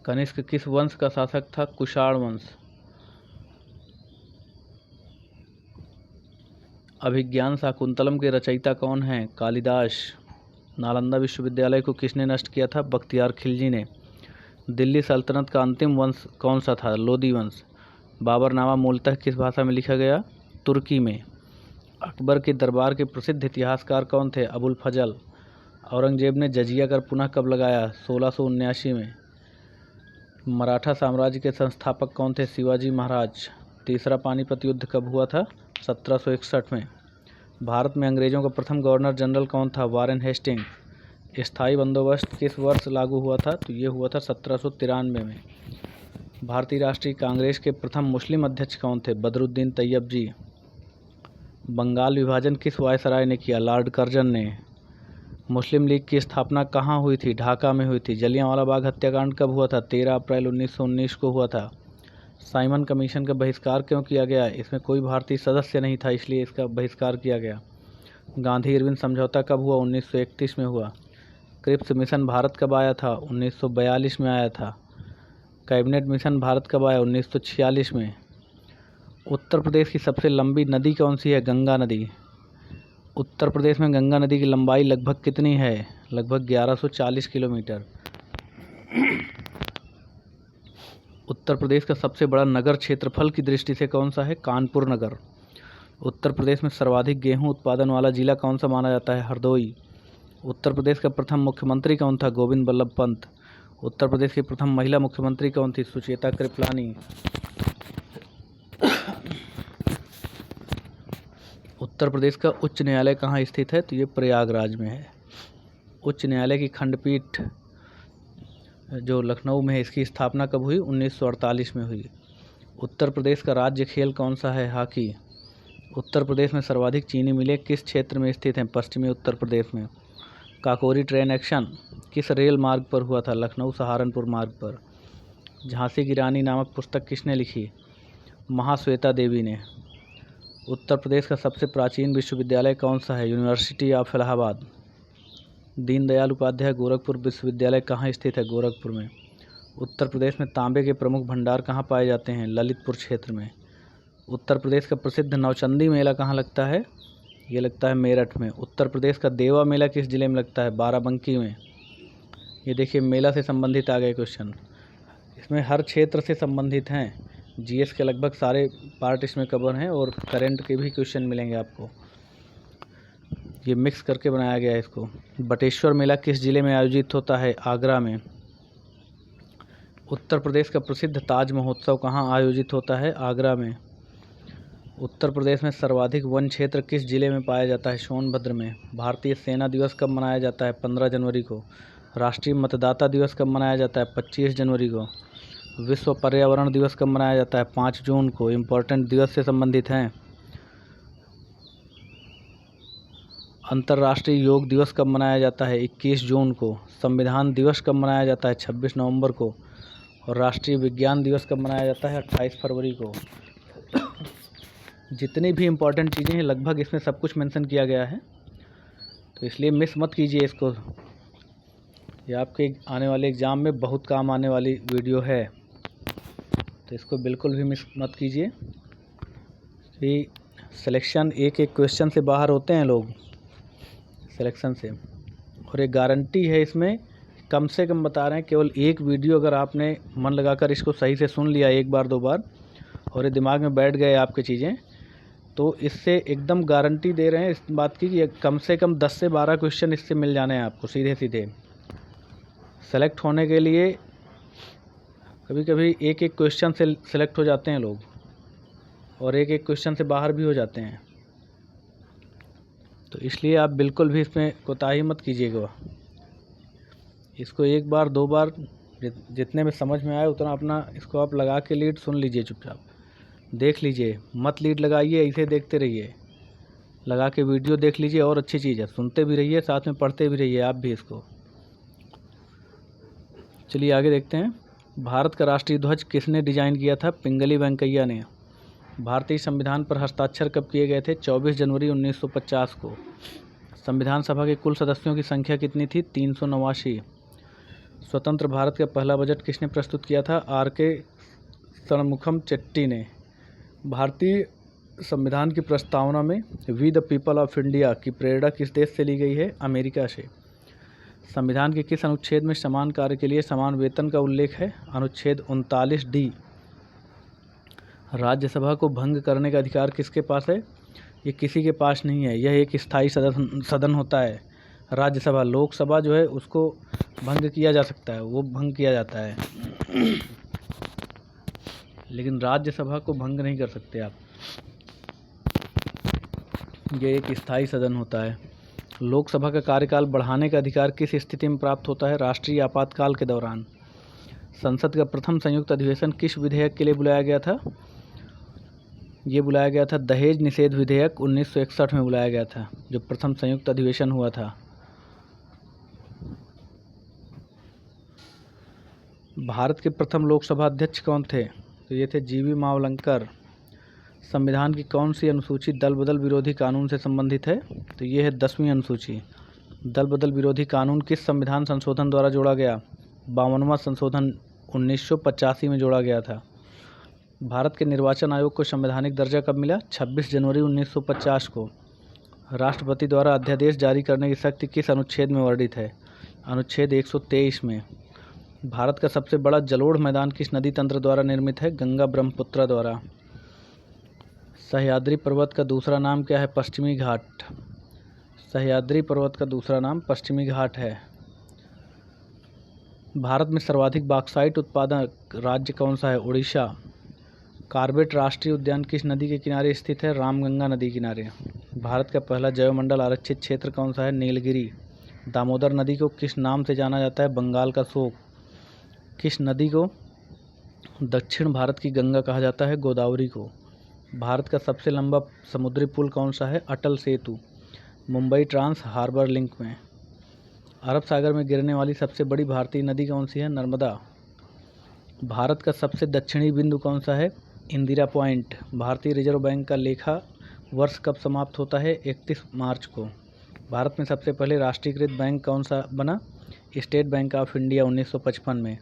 कनिष्क किस वंश का शासक था? कुषाण वंश। अभिज्ञान शाकुंतलम के रचयिता कौन हैं? कालिदास। नालंदा विश्वविद्यालय को किसने नष्ट किया था? बख्तियार खिलजी ने। दिल्ली सल्तनत का अंतिम वंश कौन सा था? लोदी वंश। बाबरनामा मूलतः किस भाषा में लिखा गया? तुर्की में। अकबर के दरबार के प्रसिद्ध इतिहासकार कौन थे? अबुल फजल। औरंगजेब ने जजिया कर पुनः कब लगाया? 1679 में। मराठा साम्राज्य के संस्थापक कौन थे? शिवाजी महाराज। तीसरा पानीपत युद्ध कब हुआ था? 1761 में। भारत में अंग्रेजों का प्रथम गवर्नर जनरल कौन था? Warren Hasting. स्थायी बंदोबस्त किस वर्ष लागू हुआ था? तो ये हुआ था 1793 में। भारतीय राष्ट्रीय कांग्रेस के प्रथम मुस्लिम अध्यक्ष कौन थे? बदरुद्दीन तैयब जी। बंगाल विभाजन किस वायसराय ने किया? लॉर्ड कर्जन ने। मुस्लिम लीग की स्थापना कहाँ हुई थी? ढाका में हुई थी। जलियांवाला बाग हत्याकांड कब हुआ था? 13 अप्रैल 1919 को हुआ था। साइमन कमीशन का बहिष्कार क्यों किया गया? इसमें कोई भारतीय सदस्य नहीं था, इसलिए इसका बहिष्कार किया गया। गांधी इरविन समझौता कब हुआ? 1931 में हुआ। क्रिप्स मिशन भारत कब आया था? 1942 में आया था। कैबिनेट मिशन भारत कब आया? 1946 में। उत्तर प्रदेश की सबसे लंबी नदी कौन सी है? गंगा नदी। उत्तर प्रदेश में गंगा नदी की लंबाई लगभग कितनी है? लगभग 1140 किलोमीटर। उत्तर प्रदेश का सबसे बड़ा नगर क्षेत्रफल की दृष्टि से कौन सा है? कानपुर नगर। उत्तर प्रदेश में सर्वाधिक गेहूं उत्पादन वाला जिला कौन सा माना जाता है? हरदोई। उत्तर प्रदेश का प्रथम मुख्यमंत्री कौन था? गोविंद बल्लभ पंत। उत्तर प्रदेश की प्रथम महिला मुख्यमंत्री कौन थी? सुचेता कृपलानी। उत्तर प्रदेश का उच्च न्यायालय कहाँ स्थित है? तो ये प्रयागराज में है। उच्च न्यायालय की खंडपीठ जो लखनऊ में है, इसकी स्थापना कब हुई? 1948 में हुई। उत्तर प्रदेश का राज्य खेल कौन सा है? हॉकी। उत्तर प्रदेश में सर्वाधिक चीनी मिलें किस क्षेत्र में स्थित हैं? पश्चिमी उत्तर प्रदेश में। काकोरी ट्रेन एक्शन किस रेल मार्ग पर हुआ था? लखनऊ सहारनपुर मार्ग पर। झांसी की रानी नामक पुस्तक किसने लिखी? महाश्वेता देवी ने। उत्तर प्रदेश का सबसे प्राचीन विश्वविद्यालय कौन सा है? University of Allahabad. दीनदयाल उपाध्याय गोरखपुर विश्वविद्यालय कहाँ स्थित है? गोरखपुर में। उत्तर प्रदेश में तांबे के प्रमुख भंडार कहाँ पाए जाते हैं? ललितपुर क्षेत्र में। उत्तर प्रदेश का प्रसिद्ध नौचंदी मेला कहाँ लगता है? ये लगता है मेरठ में। उत्तर प्रदेश का देवा मेला किस जिले में लगता है? बाराबंकी में। ये देखिए मेला से संबंधित आ गए क्वेश्चन, इसमें हर क्षेत्र से संबंधित हैं। जीएस के लगभग सारे पार्ट इसमें कवर हैं और करंट के भी क्वेश्चन मिलेंगे आपको। ये मिक्स करके बनाया गया है इसको। बटेश्वर मेला किस जिले में आयोजित होता है? आगरा में। उत्तर प्रदेश का प्रसिद्ध ताज महोत्सव कहाँ आयोजित होता है? आगरा में। उत्तर प्रदेश में सर्वाधिक वन क्षेत्र किस जिले में पाया जाता है? सोनभद्र में। भारतीय सेना दिवस कब मनाया जाता है? 15 जनवरी को। राष्ट्रीय मतदाता दिवस कब मनाया जाता है? 25 जनवरी को। विश्व पर्यावरण दिवस कब मनाया जाता है? 5 जून को। इम्पोर्टेंट दिवस से संबंधित हैं। अंतर्राष्ट्रीय योग दिवस कब मनाया जाता है? 21 जून को। संविधान दिवस कब मनाया जाता है? 26 नवंबर को। और राष्ट्रीय विज्ञान दिवस कब मनाया जाता है? 28 फरवरी को। जितनी भी इम्पोर्टेंट चीज़ें हैं लगभग इसमें सब कुछ मेंशन किया गया है, तो इसलिए मिस मत कीजिए इसको। ये आपके आने वाले एग्ज़ाम में बहुत काम आने वाली वीडियो है, तो इसको बिल्कुल भी मिस मत कीजिए कि सिलेक्शन एक एक क्वेश्चन से बाहर होते हैं लोग सिलेक्शन से। और एक गारंटी है इसमें, कम से कम बता रहे हैं, केवल एक वीडियो अगर आपने मन लगाकर इसको सही से सुन लिया एक बार दो बार और ये दिमाग में बैठ गए आपके चीज़ें, तो इससे एकदम गारंटी दे रहे हैं इस बात की कि कम से कम 10 से 12 क्वेश्चन इससे मिल जाने हैं आपको सीधे सीधे। सेलेक्ट होने के लिए कभी कभी एक एक क्वेश्चन से सेलेक्ट हो जाते हैं लोग और एक एक क्वेश्चन से बाहर भी हो जाते हैं, तो इसलिए आप बिल्कुल भी इसमें कोताही मत कीजिएगा। इसको एक बार दो बार जितने में समझ में आए उतना अपना इसको आप लगा के लीड सुन लीजिए, चुपचाप देख लीजिए, मत लीड लगाइए, ऐसे देखते रहिए, लगा के वीडियो देख लीजिए और अच्छी चीज़ है, सुनते भी रहिए साथ में पढ़ते भी रहिए आप भी इसको। चलिए आगे देखते हैं। भारत का राष्ट्रीय ध्वज किसने डिजाइन किया था? पिंगली वेंकैया ने। भारतीय संविधान पर हस्ताक्षर कब किए गए थे? 24 जनवरी 1950 को। संविधान सभा के कुल सदस्यों की संख्या कितनी थी? 389। स्वतंत्र भारत का पहला बजट किसने प्रस्तुत किया था? आर.के. षणमुखम चेट्टी ने। भारतीय संविधान की प्रस्तावना में we the people of India की प्रेरणा किस देश से ली गई है? अमेरिका से। संविधान के किस अनुच्छेद में समान कार्य के लिए समान वेतन का उल्लेख है? अनुच्छेद 39D। राज्यसभा को भंग करने का अधिकार किसके पास है? ये किसी के पास नहीं है, यह एक स्थायी सदन होता है। राज्यसभा, लोकसभा जो है उसको भंग किया जा सकता है, वो भंग किया जाता है, लेकिन राज्यसभा को भंग नहीं कर सकते आप। ये एक स्थायी सदन होता है। लोकसभा का कार्यकाल बढ़ाने का अधिकार किस स्थिति में प्राप्त होता है? राष्ट्रीय आपातकाल के दौरान। संसद का प्रथम संयुक्त अधिवेशन किस विधेयक के लिए बुलाया गया था? ये बुलाया गया था दहेज निषेध विधेयक 1961 में बुलाया गया था, जो प्रथम संयुक्त अधिवेशन हुआ था। भारत के प्रथम लोकसभा अध्यक्ष कौन थे? तो ये थे जीवी मावलंकर। संविधान की कौन सी अनुसूची दल बदल विरोधी कानून से संबंधित है? तो ये है 10वीं अनुसूची। दल बदल विरोधी कानून किस संविधान संशोधन द्वारा जोड़ा गया? 52वां संशोधन 1985 में जोड़ा गया था। भारत के निर्वाचन आयोग को संवैधानिक दर्जा कब मिला? 26 जनवरी 1950 को। राष्ट्रपति द्वारा अध्यादेश जारी करने की शक्ति किस अनुच्छेद में वर्णित है? अनुच्छेद 123 में। भारत का सबसे बड़ा जलोढ़ मैदान किस नदी तंत्र द्वारा निर्मित है? गंगा ब्रह्मपुत्र द्वारा। सह्याद्री पर्वत का दूसरा नाम क्या है? पश्चिमी घाट। सह्याद्री पर्वत का दूसरा नाम पश्चिमी घाट है। भारत में सर्वाधिक बॉक्साइट उत्पादक राज्य कौन सा है? उड़ीसा। कार्बेट राष्ट्रीय उद्यान किस नदी के किनारे स्थित है? रामगंगा नदी किनारे। भारत का पहला जैवमंडल आरक्षित क्षेत्र कौन सा है? नीलगिरी। दामोदर नदी को किस नाम से जाना जाता है? बंगाल का शोक। किस नदी को दक्षिण भारत की गंगा कहा जाता है? गोदावरी को। भारत का सबसे लंबा समुद्री पुल कौन सा है? Atal Setu, Mumbai trans harbour link में। अरब सागर में गिरने वाली सबसे बड़ी भारतीय नदी कौन सी है? नर्मदा। भारत का सबसे दक्षिणी बिंदु कौन सा है? इंदिरा पॉइंट। भारतीय रिजर्व बैंक का लेखा वर्ष कब समाप्त होता है? 31 मार्च को। भारत में सबसे पहले राष्ट्रीयकृत बैंक कौन सा बना? स्टेट बैंक ऑफ इंडिया 1955 में।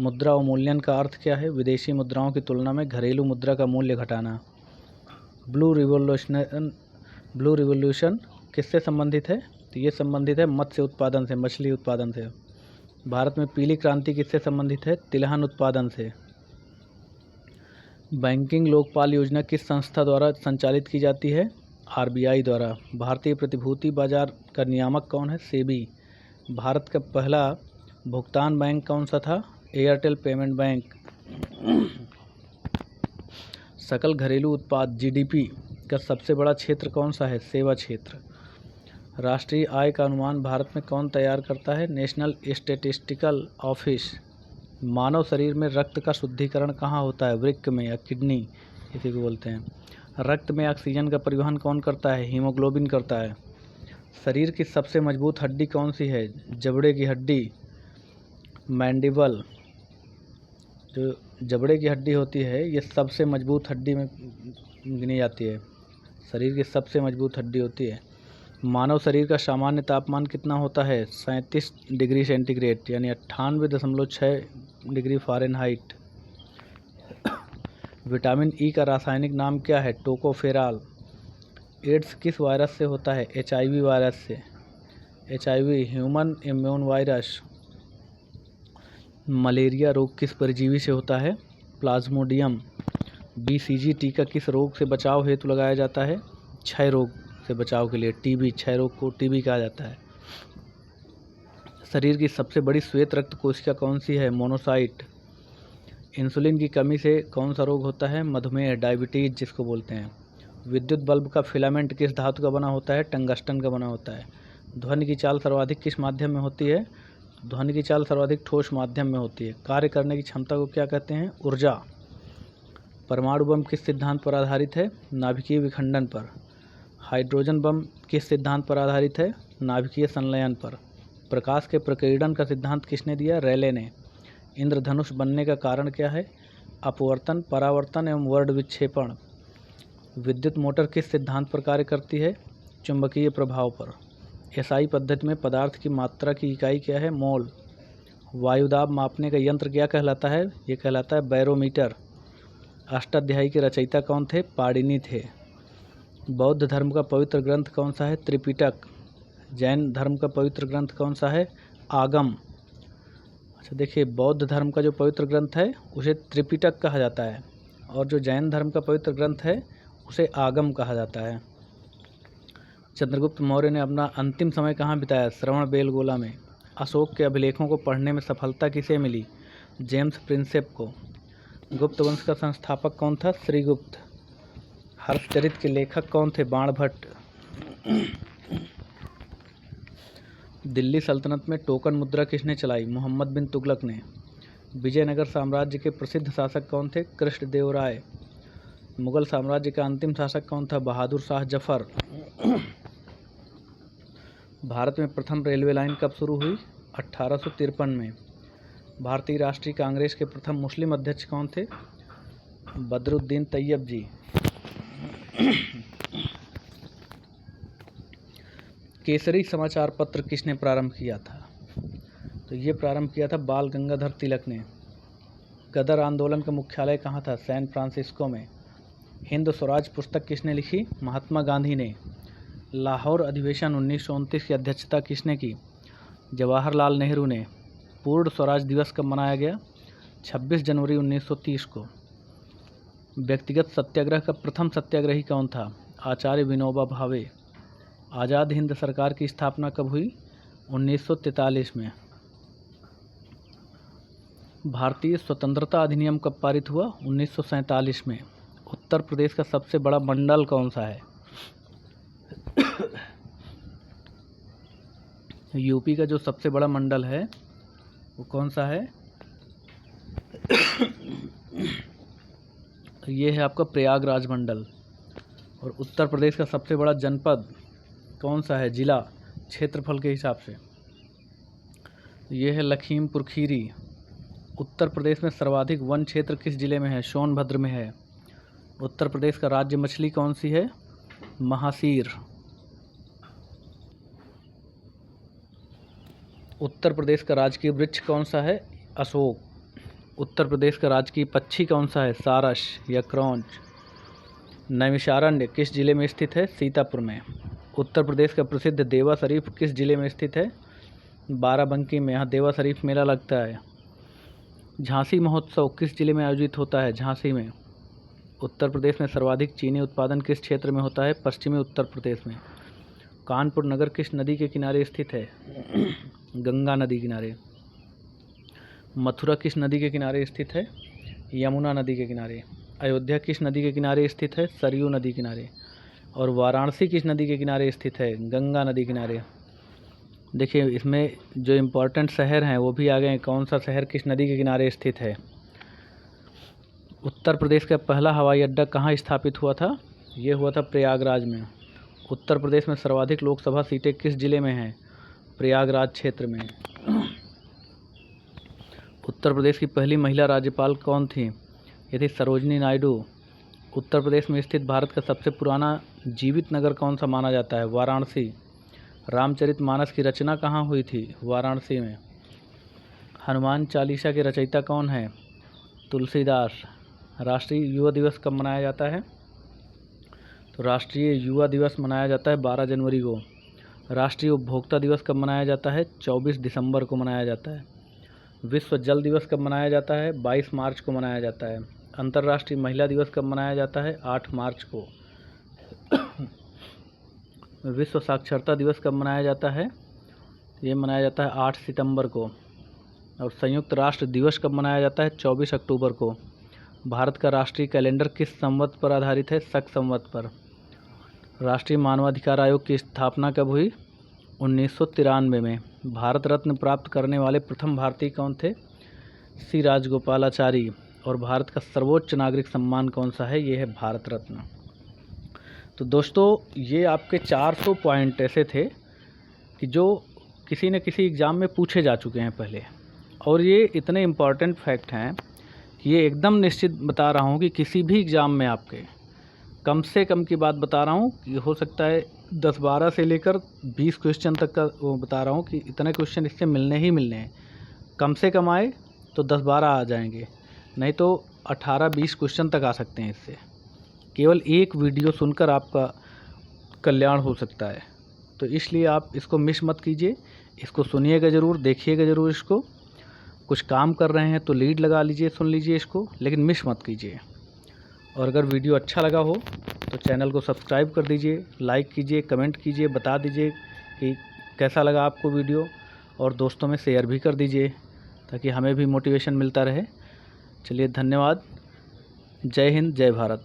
मुद्रा अवमूल्यन का अर्थ क्या है? विदेशी मुद्राओं की तुलना में घरेलू मुद्रा का मूल्य घटाना। ब्लू रिवॉल्यूशन किससे संबंधित है? तो ये संबंधित है मत्स्य उत्पादन से, मछली उत्पादन से। भारत में पीली क्रांति किससे संबंधित है? तिलहन उत्पादन से। बैंकिंग लोकपाल योजना किस संस्था द्वारा संचालित की जाती है? आरबीआई द्वारा। भारतीय प्रतिभूति बाजार का नियामक कौन है? सेबी। भारत का पहला भुगतान बैंक कौन सा था? Airtel payment bank. सकल घरेलू उत्पाद जीडीपी का सबसे बड़ा क्षेत्र कौन सा है? सेवा क्षेत्र। राष्ट्रीय आय का अनुमान भारत में कौन तैयार करता है? National statistical office. मानव शरीर में रक्त का शुद्धिकरण कहाँ होता है? वृक्क में या किडनी इसी को बोलते हैं। रक्त में ऑक्सीजन का परिवहन कौन करता है? हीमोग्लोबिन करता है। शरीर की सबसे मजबूत हड्डी कौन सी है? जबड़े की हड्डी, मैंडिबल। जो जबड़े की हड्डी होती है ये सबसे मजबूत हड्डी में गिनी जाती है, शरीर की सबसे मजबूत हड्डी होती है। मानव शरीर का सामान्य तापमान कितना होता है? 37 डिग्री सेंटीग्रेड यानी 98.6 डिग्री फ़ारेनहाइट। विटामिन ई का रासायनिक नाम क्या है? टोकोफेराल। एड्स किस वायरस से होता है? HIV वायरस से। HIV human immune virus. Malaria रोग किस परजीवी से होता है? प्लाज्मोडियम। BCG टीका किस रोग से बचाव हेतु लगाया जाता है? क्षय रोग से बचाव के लिए। टीबी, क्षय रोग को टीबी कहा जाता है। शरीर की सबसे बड़ी श्वेत रक्त कोशिका कौन सी है? मोनोसाइट। इंसुलिन की कमी से कौन सा रोग होता है? मधुमेह, डायबिटीज जिसको बोलते हैं। विद्युत बल्ब का फिलामेंट किस धातु का बना होता है? टंगस्टन का बना होता है। ध्वनि की चाल सर्वाधिक किस माध्यम में होती है? ध्वनि की चाल सर्वाधिक ठोस माध्यम में होती है। कार्य करने की क्षमता को क्या कहते हैं? ऊर्जा। परमाणु बम किस सिद्धांत पर आधारित है? नाभिकीय विखंडन पर। हाइड्रोजन बम किस सिद्धांत पर आधारित है? नाभिकीय संलयन पर। प्रकाश के प्रकीर्णन का सिद्धांत किसने दिया? रेले ने। इंद्रधनुष बनने का कारण क्या है? अपवर्तन, परावर्तन एवं वर्ण विक्षेपण। विद्युत मोटर किस सिद्धांत पर कार्य करती है? चुंबकीय प्रभाव पर। एसआई पद्धति में पदार्थ की मात्रा की इकाई क्या है? मोल। वायुदाब मापने का यंत्र क्या कहलाता है? ये कहलाता है बैरोमीटर। अष्टाध्यायी के रचयिता कौन थे? पाणिनि थे। बौद्ध धर्म का पवित्र ग्रंथ कौन सा है? त्रिपिटक। जैन धर्म का पवित्र ग्रंथ कौन सा है? आगम। अच्छा देखिए, बौद्ध धर्म का जो पवित्र ग्रंथ है उसे त्रिपिटक कहा जाता है और जो जैन धर्म का पवित्र ग्रंथ है उसे आगम कहा जाता है। चंद्रगुप्त मौर्य ने अपना अंतिम समय कहाँ बिताया? श्रवणबेलगोला में। अशोक के अभिलेखों को पढ़ने में सफलता किसे मिली? जेम्स प्रिंसेप को। गुप्त वंश का संस्थापक कौन था? श्रीगुप्त। हर्षचरित के लेखक कौन थे? बाणभट्ट। दिल्ली सल्तनत में टोकन मुद्रा किसने चलाई? मोहम्मद बिन तुगलक ने। विजयनगर साम्राज्य के प्रसिद्ध शासक कौन थे? कृष्णदेवराय। मुगल साम्राज्य का अंतिम शासक कौन था? बहादुर शाह जफर। भारत में प्रथम रेलवे लाइन कब शुरू हुई? 1853 में। भारतीय राष्ट्रीय कांग्रेस के प्रथम मुस्लिम अध्यक्ष कौन थे? बदरुद्दीन तैयब जी। केसरी समाचार पत्र किसने प्रारंभ किया था? तो ये प्रारंभ किया था बाल गंगाधर तिलक ने। गदर आंदोलन का मुख्यालय कहाँ था? सैन फ्रांसिस्को में। हिंद स्वराज पुस्तक किसने लिखी? महात्मा गांधी ने। लाहौर अधिवेशन 1929 की अध्यक्षता किसने की? जवाहरलाल नेहरू ने। पूर्ण स्वराज दिवस कब मनाया गया? 26 जनवरी 1930 को। व्यक्तिगत सत्याग्रह का प्रथम सत्याग्रही कौन था? आचार्य विनोबा भावे। आज़ाद हिंद सरकार की स्थापना कब हुई? 1943 में। भारतीय स्वतंत्रता अधिनियम कब पारित हुआ? 1947 में। उत्तर प्रदेश का सबसे बड़ा मंडल कौन सा है? यूपी का जो सबसे बड़ा मंडल है वो कौन सा है? ये है आपका प्रयागराज मंडल। और उत्तर प्रदेश का सबसे बड़ा जनपद कौन सा है? जिला क्षेत्रफल के हिसाब से ये है लखीमपुर खीरी। उत्तर प्रदेश में सर्वाधिक वन क्षेत्र किस जिले में है? सोनभद्र में है। उत्तर प्रदेश का राज्य मछली कौन सी है? महासीर। उत्तर प्रदेश का राजकीय वृक्ष कौन सा है? अशोक। उत्तर प्रदेश का राजकीय पक्षी कौन सा है? सारस या क्रौंच। नैमिषारण्य किस जिले में स्थित है? सीतापुर में। उत्तर प्रदेश का प्रसिद्ध देवा शरीफ किस जिले में स्थित है? बाराबंकी में, यहाँ देवा शरीफ मेला लगता है। झांसी महोत्सव किस जिले में आयोजित होता है? झांसी में। उत्तर प्रदेश में सर्वाधिक चीनी उत्पादन किस क्षेत्र में होता है? पश्चिमी उत्तर प्रदेश में। कानपुर नगर किस नदी के किनारे स्थित है? गंगा नदी किनारे। मथुरा किस नदी के किनारे स्थित है? यमुना नदी के किनारे। अयोध्या किस नदी के किनारे स्थित है? सरयू नदी किनारे। और वाराणसी किस नदी के किनारे स्थित है? गंगा नदी किनारे। देखिए इसमें जो इम्पोर्टेंट शहर हैं वो भी आ गए हैं। कौन सा शहर किस नदी के किनारे स्थित है? उत्तर प्रदेश का पहला हवाई अड्डा कहाँ स्थापित हुआ था? ये हुआ था प्रयागराज में। उत्तर प्रदेश में सर्वाधिक लोकसभा सीटें किस जिले में हैं? प्रयागराज क्षेत्र में। उत्तर प्रदेश की पहली महिला राज्यपाल कौन थी? ये थी सरोजनी नायडू। उत्तर प्रदेश में स्थित भारत का सबसे पुराना जीवित नगर कौन सा माना जाता है? वाराणसी। रामचरितमानस की रचना कहाँ हुई थी? वाराणसी में। हनुमान चालीसा के रचयिता कौन है? तुलसीदास। राष्ट्रीय युवा दिवस कब मनाया जाता है? तो राष्ट्रीय युवा दिवस मनाया जाता है 12 जनवरी को। राष्ट्रीय उपभोक्ता दिवस कब मनाया जाता है? 24 दिसंबर को मनाया जाता है। विश्व जल दिवस कब मनाया जाता है? 22 मार्च को मनाया जाता है। अंतर्राष्ट्रीय महिला दिवस कब मनाया जाता है? 8 मार्च को। विश्व साक्षरता दिवस कब मनाया जाता है? ये मनाया जाता है 8 सितंबर को। और संयुक्त राष्ट्र दिवस कब मनाया जाता है? 24 अक्टूबर को। भारत का राष्ट्रीय कैलेंडर किस संवत पर आधारित है? शक संवत पर। राष्ट्रीय मानवाधिकार आयोग की स्थापना कब हुई? 1993 में। भारत रत्न प्राप्त करने वाले प्रथम भारतीय कौन थे? सी राजगोपालाचारी। और भारत का सर्वोच्च नागरिक सम्मान कौन सा है? ये है भारत रत्न। तो दोस्तों ये आपके 400 पॉइंट ऐसे थे कि जो किसी न किसी एग्ज़ाम में पूछे जा चुके हैं पहले, और ये इतने इम्पॉर्टेंट फैक्ट हैं कि ये एकदम निश्चित बता रहा हूँ कि किसी भी एग्ज़ाम में आपके कम से कम की बात बता रहा हूँ कि हो सकता है 10-12 से लेकर 20 क्वेश्चन तक का वो बता रहा हूँ कि इतने क्वेश्चन इससे मिलने ही मिलने हैं। कम से कम आए तो 10-12 आ जाएंगे, नहीं तो 18-20 क्वेश्चन तक आ सकते हैं इससे। केवल एक वीडियो सुनकर आपका कल्याण हो सकता है, तो इसलिए आप इसको मिस मत कीजिए। इसको सुनिएगा ज़रूर, देखिएगा ज़रूर इसको। कुछ काम कर रहे हैं तो लीड लगा लीजिए, सुन लीजिए इसको, लेकिन मिस मत कीजिए। और अगर वीडियो अच्छा लगा हो तो चैनल को सब्सक्राइब कर दीजिए, लाइक कीजिए, कमेंट कीजिए, बता दीजिए कि कैसा लगा आपको वीडियो, और दोस्तों में शेयर भी कर दीजिए ताकि हमें भी मोटिवेशन मिलता रहे। चलिए धन्यवाद। जय हिंद, जय भारत।